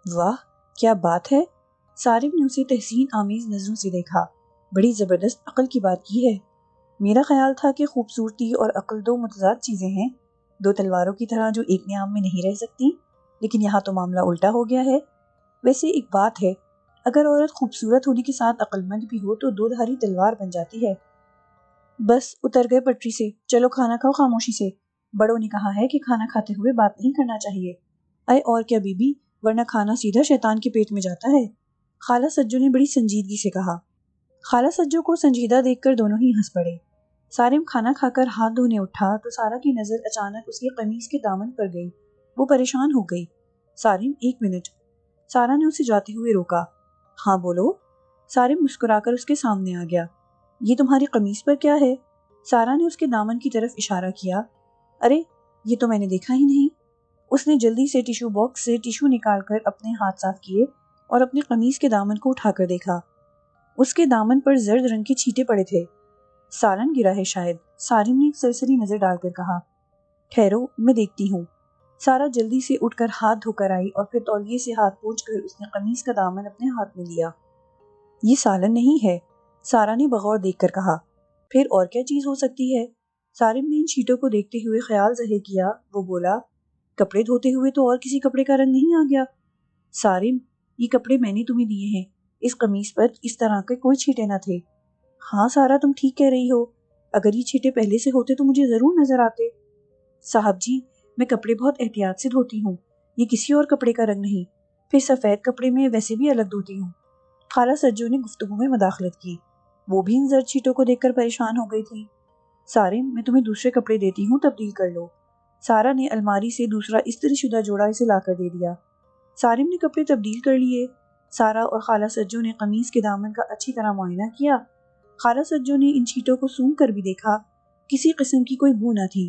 واہ، کیا بات ہے! سارم نے اسے تحسین آمیز نظروں سے دیکھا۔ بڑی زبردست عقل کی بات کی ہے۔ میرا خیال تھا کہ خوبصورتی اور عقل دو متضاد چیزیں ہیں، دو تلواروں کی طرح جو ایک نیام میں نہیں رہ سکتی، لیکن یہاں تو معاملہ الٹا ہو گیا ہے۔ ویسے ایک بات ہے، اگر عورت خوبصورت ہونے کے ساتھ عقل مند بھی ہو تو دو دھاری تلوار بن جاتی ہے۔ بس اتر گئے پٹری سے، چلو کھانا کھاؤ خاموشی سے، بڑوں نے کہا ہے کہ کھانا کھاتے ہوئے بات نہیں کرنا چاہیے۔ اے اور کیا بی بی، ورنہ کھانا سیدھا شیطان کے پیٹ میں جاتا ہے، خالہ سجو نے بڑی سنجیدگی سے کہا۔ خالہ سجو کو سنجیدہ دیکھ کر دونوں ہی ہنس پڑے۔ سارم کھانا کھا کر ہاتھ دھونے اٹھا تو سارا کی نظر اچانک اس کی قمیص کے دامن پر گئی۔ وہ پریشان ہو گئی۔ سارم، ایک منٹ۔ سارا نے اسے جاتے ہوئے روکا۔ ہاں بولو۔ سارم مسکرا کر اس کے سامنے آ گیا۔ یہ تمہاری قمیص پر کیا ہے؟ سارا نے اس کے دامن کی طرف اشارہ کیا۔ ارے، یہ تو میں نے دیکھا ہی نہیں۔ اس نے جلدی سے ٹیشو باکس سے ٹیشو نکال کر اپنے ہاتھ صاف کیے اور اپنی قمیص کے دامن کو اٹھا کر دیکھا۔ اس کے دامن پر زرد رنگ کے چھینٹے پڑے تھے۔ سالن گرا ہے شاید، سارم نے ایک سرسری نظر ڈال کر کہا۔ ٹھہرو، میں دیکھتی ہوں۔ سارا جلدی سے اٹھ کر ہاتھ دھو کر آئی اور پھر تولیے سے ہاتھ پونچھ کر اس نے قمیص کا دامن اپنے ہاتھ میں لیا۔ یہ سالن نہیں ہے، سارا نے بغور دیکھ کر کہا۔ پھر اور کیا چیز ہو سکتی ہے؟ سارم نے ان چھینٹوں کو دیکھتے ہوئے خیال ظاہر کیا۔ وہ بولا، کپڑے دھوتے ہوئے تو اور کسی کپڑے کا رنگ نہیں آ گیا؟ سارم، یہ کپڑے میں نے تمہیں دیے ہیں، اس قمیص پر اس طرح کے کوئی چھینٹے نہ تھے۔ ہاں سارا، تم ٹھیک کہہ رہی ہو، اگر یہ چھینٹے پہلے سے ہوتے تو مجھے ضرور نظر آتے۔ صاحب جی، میں کپڑے بہت احتیاط سے دھوتی ہوں، یہ کسی اور کپڑے کا رنگ نہیں، پھر سفید کپڑے میں ویسے بھی الگ دھوتی ہوں۔ خالہ سجو نے گفتگو میں مداخلت کی، وہ بھی ان زرد چیٹوں کو دیکھ کر پریشان ہو گئی تھی۔ سارم، میں تمہیں دوسرے کپڑے دیتی ہوں، تبدیل کر لو۔ سارا نے الماری سے دوسرا استری شدہ جوڑا اسے لا کر دے دیا۔ سارم نے کپڑے تبدیل کر لیے۔ سارا اور خالہ سجو نے قمیص کے دامن کا اچھی طرح معائنہ کیا۔ خالہ سجو نے ان چیٹوں کو سونگھ کر بھی دیکھا، کسی قسم کی کوئی بو نہ تھی۔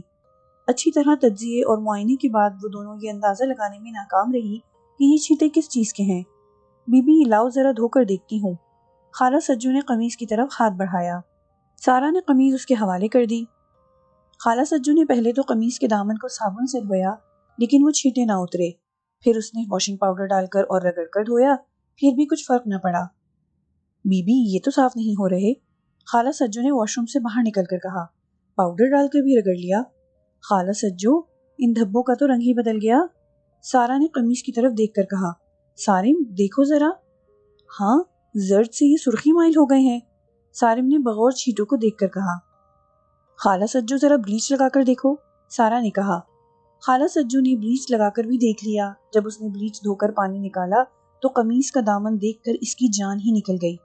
اچھی طرح تجزیے اور معائنے کے بعد وہ دونوں یہ اندازہ لگانے میں ناکام رہی کہ یہ چیٹے کس چیز کے ہیں۔ بی بی لاؤ ذرا دھو کر دیکھتی ہوں۔ خالہ سجو نے قمیص کی طرف ہاتھ بڑھایا۔ سارا نے قمیص اس کے حوالے کر دی۔ خالہ سجو نے پہلے تو قمیص کے دامن کو صابن سے دھویا، لیکن وہ چھینٹے نہ اترے۔ پھر اس نے واشنگ پاؤڈر ڈال کر اور رگڑ کر دھویا، پھر بھی کچھ فرق نہ پڑا۔ بی بی یہ تو صاف نہیں ہو رہے، خالہ سجو نے واش روم سے باہر نکل کر کہا۔ پاؤڈر ڈال کر بھی رگڑ لیا۔ خالہ سجو، ان دھبوں کا تو رنگ ہی بدل گیا۔ سارا نے قمیص کی طرف دیکھ کر کہا۔ سارم دیکھو ذرا۔ ہاں، زرد سے یہ سرخی مائل ہو گئے ہیں، سارم نے بغور چیٹوں کو دیکھ کر کہا۔ خالہ سجو ذرا بلیچ لگا کر دیکھو، سارا نے کہا۔ خالہ سجو نے بلیچ لگا کر بھی دیکھ لیا۔ جب اس نے بلیچ دھو کر پانی نکالا تو قمیص کا دامن دیکھ کر اس کی جان ہی نکل گئی۔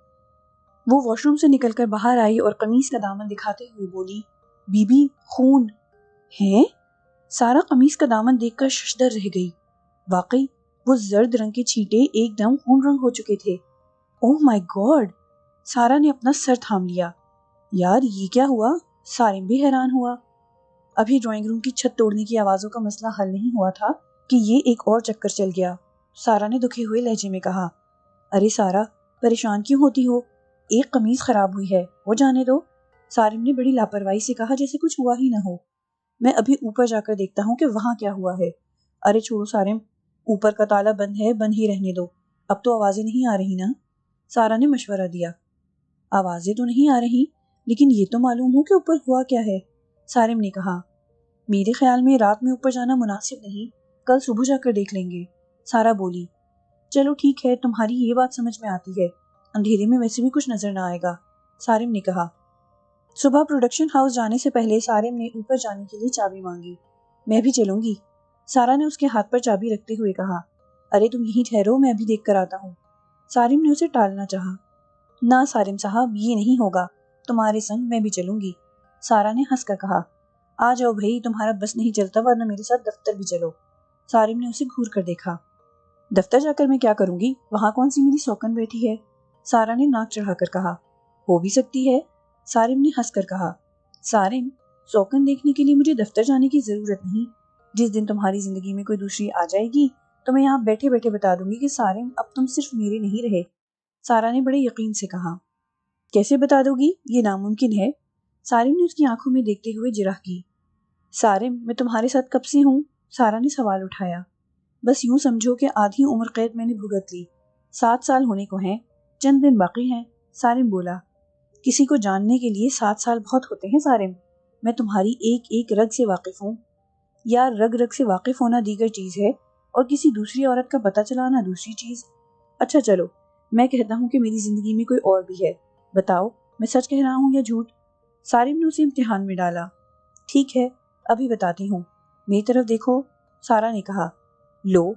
وہ واش روم سے نکل کر باہر آئی اور قمیص کا دامن دکھاتے ہوئے بولی، بی بی خون ہے؟ سارا قمیص کا دامن دیکھ کر ششدر رہ گئی۔ واقعی وہ زرد رنگ کے چھینٹے ایک دم خون رنگ ہو چکے تھے۔ اوہ مائی گاڈ! سارا نے اپنا سر تھام لیا۔ یار یہ کیا ہوا؟ سارم بھی حیران ہوا۔ ابھی ڈرائنگ روم کی چھت توڑنے کی آوازوں کا مسئلہ حل نہیں ہوا تھا کہ یہ ایک اور چکر چل گیا۔ سارا نے دکھے ہوئے لہجے میں کہا، ارے سارا، پریشان کیوں ہوتی ہو؟ ایک قمیص خراب ہوئی ہے، وہ جانے دو۔ سارم نے بڑی لاپرواہی سے کہا، جیسے کچھ ہوا ہی نہ ہو۔ میں ابھی اوپر جا کر دیکھتا ہوں کہ وہاں کیا ہوا ہے۔ ارے چھوڑو سارم، اوپر کا تالا بند ہے، بند ہی رہنے دو، اب تو آوازیں نہیں آ رہی نا؟ سارا نے مشورہ دیا۔ آوازیں تو نہیں آ رہی، لیکن یہ تو معلوم ہو کہ اوپر ہوا کیا ہے، سارم نے کہا۔ میرے خیال میں رات میں اوپر جانا مناسب نہیں، کل صبح جا کر دیکھ لیں گے، سارا بولی۔ چلو ٹھیک ہے، تمہاری یہ بات سمجھ میں آتی ہے، اندھیرے میں ویسے بھی کچھ نظر نہ آئے گا، سارم نے کہا۔ صبح پروڈکشن ہاؤس جانے سے پہلے سارم نے اوپر جانے کے لیے چابی مانگی۔ میں بھی چلوں گی، سارا نے اس کے ہاتھ پر چابی رکھتے ہوئے کہا۔ ارے تم یہیں ٹھہرو، میں بھی دیکھ کر آتا ہوں، سارم نے اسے ٹالنا چاہا۔ نہ سارم صاحب، یہ نہیں ہوگا، تمہارے سنگ میں بھی چلوں گی، سارا نے ہنس کر کہا۔ آ جاؤ بھائی، تمہارا بس نہیں چلتا ورنہ میرے ساتھ دفتر بھی چلو، سارم نے اسے گھور کر دیکھا۔ دفتر جا کر میں کیا کروں گی؟ وہاں کون سی میری سوکن بیٹھی ہے، سارا نے ناک چڑھا کر کہا۔ ہو بھی سکتی ہے، سارم نے ہنس کر کہا۔ سارم، سوکن دیکھنے کے لیے مجھے دفتر جانے کی ضرورت نہیں، جس دن تمہاری زندگی میں کوئی دوسری آ جائے گی تو میں یہاں بیٹھے بیٹھے بتا دوں گی کہ سارم اب تم صرف میرے نہیں رہے، سارا نے بڑے یقین سے کہا۔ کیسے بتا دو گی؟ یہ ناممکن ہے، سارم نے اس کی آنکھوں میں دیکھتے ہوئے جرح کی۔ سارم، میں تمہارے ساتھ کب سے ہوں؟ سارا نے سوال اٹھایا۔ بس یوں سمجھو کہ آدھی عمر قید میں نے بھگت لی، 7 سال ہونے کو ہیں، چند دن باقی ہیں، سارم بولا۔ کسی کو جاننے کے لیے 7 سال بہت ہوتے ہیں سارم، میں تمہاری ایک ایک رگ سے واقف ہوں۔ یار رگ رگ سے واقف ہونا دیگر چیز ہے اور کسی دوسری عورت کا پتہ چلانا دوسری چیز۔ اچھا چلو، میں کہتا ہوں کہ میری زندگی میں کوئی اور بھی ہے، بتاؤ میں سچ کہہ رہا ہوں یا جھوٹ؟ سارم نے اسے امتحان میں ڈالا۔ ٹھیک ہے، ابھی بتاتی ہوں، میری طرف دیکھو، سارا نے کہا۔ لو،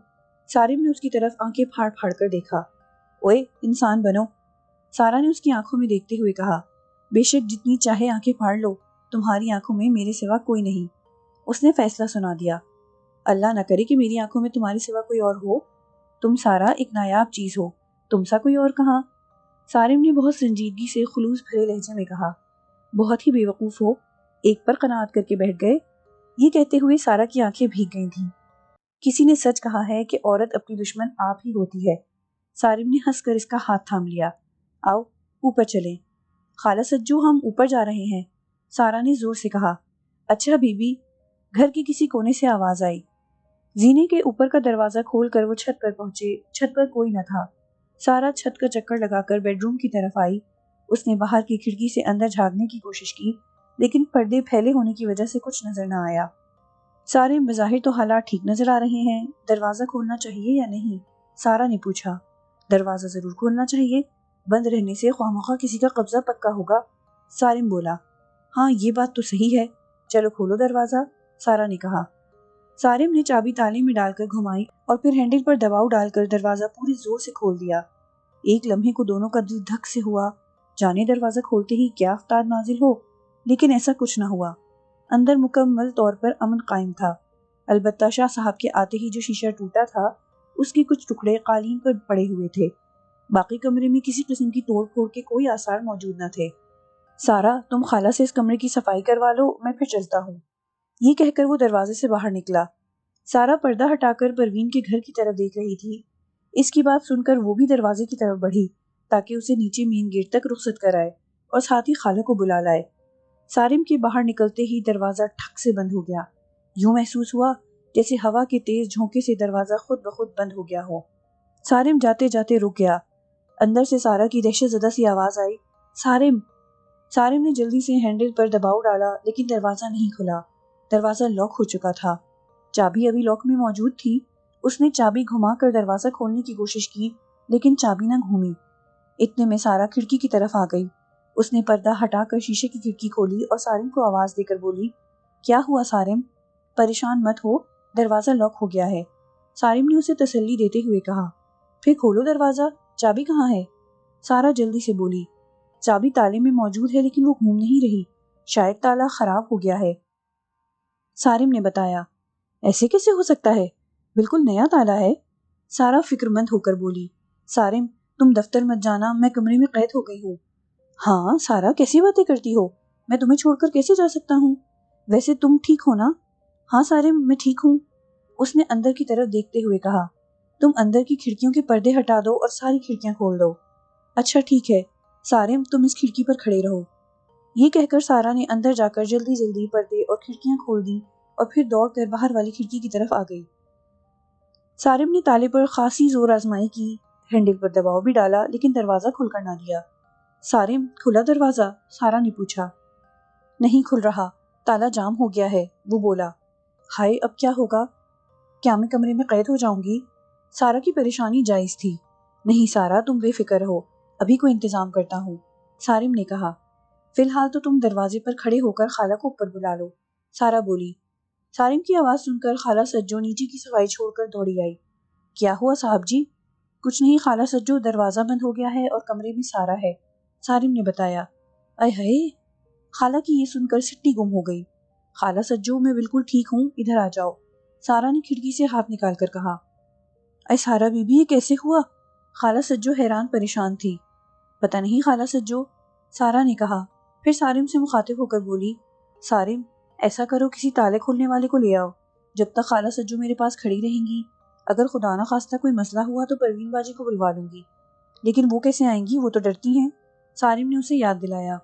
سارم نے اس کی طرف آنکھیں پھاڑ پھاڑ کر دیکھا۔ اوئے انسان بنو، سارا نے اس کی آنکھوں میں دیکھتے ہوئے کہا۔ بے شک جتنی چاہے آنکھیں پھاڑ لو، تمہاری آنکھوں میں میرے سوا کوئی نہیں، اس نے فیصلہ سنا دیا۔ اللہ نہ کرے کہ میری آنکھوں میں تمہارے سوا کوئی اور ہو، تم سارا ایک نایاب چیز ہو، تم سا کوئی اور کہاں، سارم نے بہت سنجیدگی سے خلوص بھرے لہجے میں کہا۔ بہت ہی بے وقوف ہو، ایک پر قناعت کر کے بیٹھ گئے، یہ کہتے ہوئے سارا کی آنکھیں بھیگ گئی تھیں۔ کسی نے سچ کہا ہے کہ عورت اپنی دشمن آپ ہی ہوتی ہے، سارم نے ہنس کر اس کا ہاتھ تھام لیا۔ آؤ اوپر چلیں، خالہ سجو ہم اوپر جا رہے ہیں، سارا نے زور سے کہا۔ اچھا بی بی، گھر کے کسی کونے سے آواز آئی۔ زینے کے اوپر کا دروازہ کھول کر وہ چھت پر پہنچے، چھت پر کوئی نہ تھا۔ سارا چھت کا چکر لگا کر بیڈ روم کی طرف آئی، اس نے باہر کی کھڑکی سے اندر جھانکنے کی کوشش کی، لیکن پردے پھیلے ہونے کی وجہ سے کچھ نظر نہ آیا۔ سارے بظاہر تو حالات ٹھیک نظر آ رہے ہیں، دروازہ کھولنا چاہیے یا نہیں؟ سارا نے پوچھا۔ دروازہ ضرور کھولنا چاہیے، بند رہنے سے خواہ مخواہ کسی کا قبضہ پکا ہوگا، سارم بولا۔ ہاں یہ بات تو صحیح ہے، چلو کھولو دروازہ، سارا نے کہا۔ سارم نے چابی تالے میں ڈال کر گھمائی اور پھر ہینڈل پر دباؤ ڈال کر دروازہ پورے زور سے کھول دیا۔ ایک لمحے کو دونوں کا دل دھک سے ہوا، جانے دروازہ کھولتے ہی کیا آفتاب نازل ہو، لیکن ایسا کچھ نہ ہوا۔ اندر مکمل طور پر امن قائم تھا، البتہ شاہ صاحب کے آتے ہی جو شیشہ ٹوٹا تھا اس کے کچھ ٹکڑے قالین پر پڑے ہوئے تھے۔ باقی کمرے میں کسی قسم کی توڑ پھوڑ کے کوئی آثار موجود نہ تھے۔ سارا، تم خالہ سے اس کمرے کی صفائی کروا لو، میں پھر چلتا ہوں، یہ کہہ کر وہ دروازے سے باہر نکلا۔ سارا پردہ ہٹا کر پروین کے گھر کی طرف دیکھ رہی تھی۔ اس کی بات سن کر وہ بھی دروازے کی طرف بڑھی تاکہ اسے نیچے مین گیٹ تک رخصت کرائے اور ساتھ ہی خالہ کو بلا لائے۔ سارم کے باہر نکلتے ہی دروازہ ٹھک سے بند ہو گیا، یوں محسوس ہوا جیسے ہوا کے تیز جھونکے سے دروازہ خود بخود بند ہو گیا ہو۔ سارم جاتے جاتے رک گیا۔ اندر سے سارا کی دہشت زدہ سی آواز آئی، سارم! سارم نے جلدی سے ہینڈل پر دباؤ ڈالا لیکن دروازہ نہیں کھلا۔ دروازہ لاک ہو چکا تھا، چابی ابھی لاک میں موجود تھی۔ اس نے چابی گھما کر دروازہ کھولنے کی کوشش کی لیکن چابی نہ گھومی۔ اتنے میں سارا کھڑکی کی طرف آ گئی۔ اس نے پردہ ہٹا کر شیشے کی کھڑکی کھولی اور سارم کو آواز دے کر بولی، کیا ہوا سارم؟ پریشان مت ہو، دروازہ لاک ہو گیا ہے۔ سارم نے اسے تسلی دیتے ہوئے کہا، پھر کھولو دروازہ، چابی کہاں ہے؟ سارا جلدی سے بولی، چابی تالے میں موجود ہے لیکن وہ گھوم نہیں رہی، شاید تالا خراب ہو گیا ہے۔ سارم نے بتایا، ایسے کیسے ہو سکتا ہے؟ بالکل نیا تالا ہے۔ سارا فکر مند ہو کر بولی، سارم تم دفتر مت جانا، میں کمرے میں قید ہو گئی ہوں۔ ہاں سارا، کیسی باتیں کرتی ہو، میں تمہیں چھوڑ کر کیسے جا سکتا ہوں؟ ویسے تم ٹھیک ہو نا؟ ہاں سارم، میں ٹھیک ہوں۔ اس نے اندر کی طرف دیکھتے ہوئے کہا، تم اندر کی کھڑکیوں کے پردے ہٹا دو اور ساری کھڑکیاں کھول دو۔ اچھا ٹھیک ہے سارم، تم اس کھڑکی پر کھڑے رہو۔ یہ کہہ کر سارا نے اندر جا کر جلدی جلدی پردے اور کھڑکیاں کھول دیں اور پھر دوڑ کر باہر والی کھڑکی کی طرف آ گئی۔ سارم نے تالے پر خاصی زور آزمائی کی، ہینڈل پر دباؤ بھی ڈالا لیکن دروازہ کھل کر نہ دیا۔ سارم، کھلا دروازہ؟ سارا نے پوچھا۔ نہیں کھل رہا، تالا جام ہو گیا ہے، وہ بولا۔ ہائے، اب کیا ہوگا؟ کیا میں کمرے میں قید ہو جاؤں گی؟ سارا کی پریشانی جائز تھی۔ نہیں سارا، تم بے فکر ہو، ابھی کوئی انتظام کرتا ہوں، سارم نے کہا۔ فی الحال تو تم دروازے پر کھڑے ہو کر خالہ کو اوپر بلا لو، سارا بولی۔ سارم کی آواز سن کر خالہ سجو نیچے کی صفائی چھوڑ کر دوڑی آئی۔ کیا ہوا صاحب جی؟ کچھ نہیں خالہ سجو، دروازہ بند ہو گیا ہے اور کمرے میں سارا ہے، سارم نے بتایا۔ اے ہائے! خالہ کی یہ سن کر سٹی گم ہو گئی۔ خالہ سجو، میں بالکل ٹھیک ہوں، ادھر آ جاؤ، سارا نے کھڑکی سے ہاتھ نکال کر کہا۔ اے سارا بی بی، یہ کیسے ہوا؟ خالہ سجو حیران پریشان تھی۔ پتہ نہیں خالہ سجو، سارا نے کہا۔ پھر سارم سے مخاطب ہو کر بولی، سارم ایسا کرو، کسی تالے کھولنے والے کو لے آؤ، جب تک خالہ سجو میرے پاس کھڑی رہیں گی، اگر خدا نہ خواستہ کوئی مسئلہ ہوا تو پروین باجی کو بلوا لوں گی۔ لیکن وہ کیسے آئیں گی، وہ تو ڈرتی ہیں، سارم نے اسے یاد دلایا۔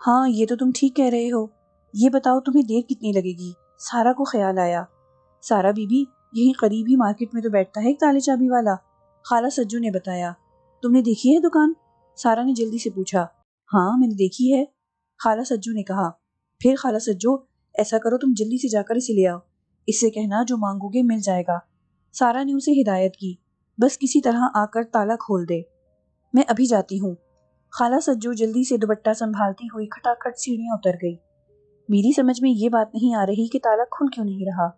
ہاں یہ تو تم ٹھیک کہہ رہے ہو، یہ بتاؤ تمہیں دیر کتنی لگے گی؟ سارا کو خیال آیا۔ سارا بی بی، یہیں قریب ہی مارکیٹ میں تو بیٹھتا ہے ایک تالے چابی والا، خالہ سجو نے بتایا۔ تم نے دیکھی ہے دکان؟ سارا نے جلدی سے پوچھا۔ ہاں میں نے دیکھی ہے، خالہ سجو نے کہا۔ پھر خالہ سجو، ایسا کرو تم جلدی سے جا کر اسے لے آؤ، اس سے کہنا جو مانگو گے مل جائے گا، سارا نے اسے ہدایت کی۔ بس کسی طرح آ کر تالا کھول دے، میں ابھی جاتی ہوں۔ خالہ سجو جلدی سے دوپٹہ سنبھالتی ہوئی کھٹاکھٹ سیڑھیاں اتر گئی۔ میری سمجھ میں یہ بات نہیں آ رہی کہ تالا کھل کیوں نہیں رہا،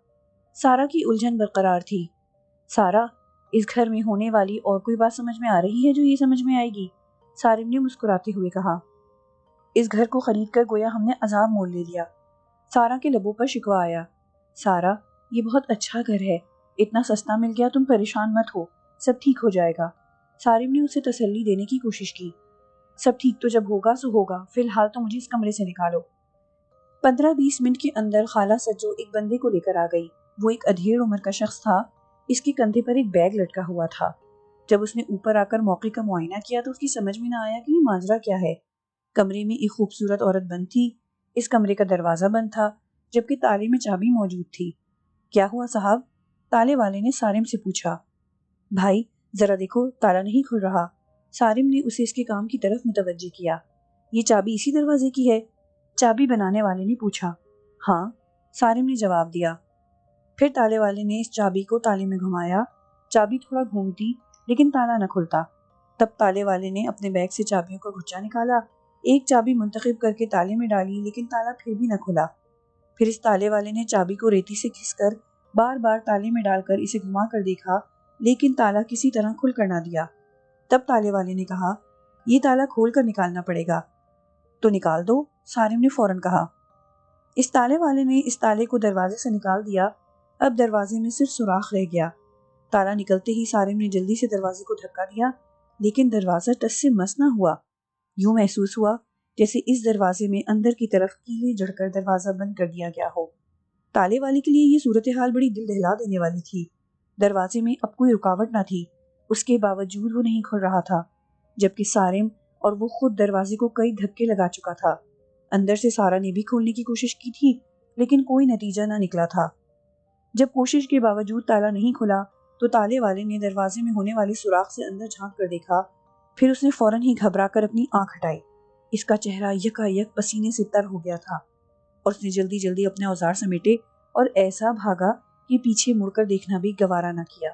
سارا کی الجھن برقرار تھی۔ سارا، اس گھر میں ہونے والی اور کوئی بات سمجھ میں آ رہی ہے جو یہ سمجھ میں آئے گی، سارم نے مسکراتے ہوئے کہا۔ اس گھر کو خرید کر گویا ہم نے عذاب مول لے لیا، سارا کے لبوں پر شکوہ آیا۔ سارا، یہ بہت اچھا گھر ہے، اتنا سستا مل گیا، تم پریشان مت ہو، سب ٹھیک ہو جائے گا، سارم نے اسے تسلی دینے کی کوشش کی۔ سب ٹھیک تو جب ہوگا سو ہوگا، فی الحال تو مجھے اس کمرے سے نکالو۔ 15-20 منٹ کے اندر خالہ سجو ایک بندے کو لے کر آ گئی۔ وہ ایک ادھیڑ عمر کا شخص تھا، اس کے کندھے پر ایک بیگ لٹکا ہوا تھا۔ جب اس نے اوپر آ کر موقع کا معائنہ کیا تو اس کی سمجھ میں نہ آیا کہ یہ ماجرا کیا ہے۔ کمرے میں ایک خوبصورت عورت بند تھی، اس کمرے کا دروازہ بند تھا جبکہ تالے میں چابی موجود تھی۔ کیا ہوا صاحب؟ تالے والے نے سارم سے پوچھا۔ بھائی ذرا دیکھو، تالا نہیں کھل رہا، سارم نے اسے اس کے کام کی طرف متوجہ کیا۔ یہ چابی اسی دروازے کی ہے؟ چابی بنانے والے نے پوچھا۔ ہاں، سارم نے جواب دیا۔ پھر تالے والے نے اس چابی کو تالے میں گھمایا، چابی تھوڑا گھومتی لیکن تالا نہ کھلتا۔ تب تالے والے نے اپنے بیگ سے چابیوں کا گچھا نکالا، ایک چابی منتخب کر کے تالے میں ڈالی لیکن تالا پھر بھی نہ کھلا۔ پھر اس تالے والے نے چابی کو ریتی سے گھس کر بار بار تالے میں ڈال کر اسے گھما کر دیکھا، لیکن تالا کسی طرح کھل کر نہ دیا۔ تب تالے والے نے کہا، یہ تالا کھول کر نکالنا پڑے گا۔ تو نکال دو، سارم نے فوراً کہا۔ اس تالے والے نے اس تالے کو دروازے سے نکال دیا۔ اب دروازے میں صرف سوراخ رہ گیا۔ تالا نکلتے ہی سارم نے جلدی سے دروازے کو دھکا دیا، لیکن دروازہ ٹس سے مس نہ ہوا۔ یوں محسوس ہوا جیسے اس دروازے میں اندر کی طرف کیلیں جڑ کر دروازہ بند کر دیا گیا ہو۔ تالے والے کے لیے یہ صورتحال بڑی دل دہلا دینے والی تھی۔ دروازے میں اب کوئی رکاوٹ نہ تھی، اس کے باوجود وہ نہیں کھل رہا تھا، جبکہ سارم اور وہ خود دروازے کو کئی دھکے لگا چکا تھا۔ اندر سے سارا نے بھی کھولنے کی کوشش کی تھی، لیکن کوئی نتیجہ نہ نکلا تھا۔ جب کوشش کے باوجود تالا نہیں کھلا تو تالے والے نے دروازے میں ہونے والے سوراخ سے اندر جھانک کر دیکھا۔ پھر اس نے فوراً ہی گھبرا کر اپنی آنکھ ہٹائی۔ اس کا چہرہ یکا یک پسینے سے تر ہو گیا تھا، اور اس نے جلدی جلدی اپنے اوزار سمیٹے اور ایسا بھاگا کہ پیچھے مڑ کر دیکھنا بھی گوارا نہ کیا۔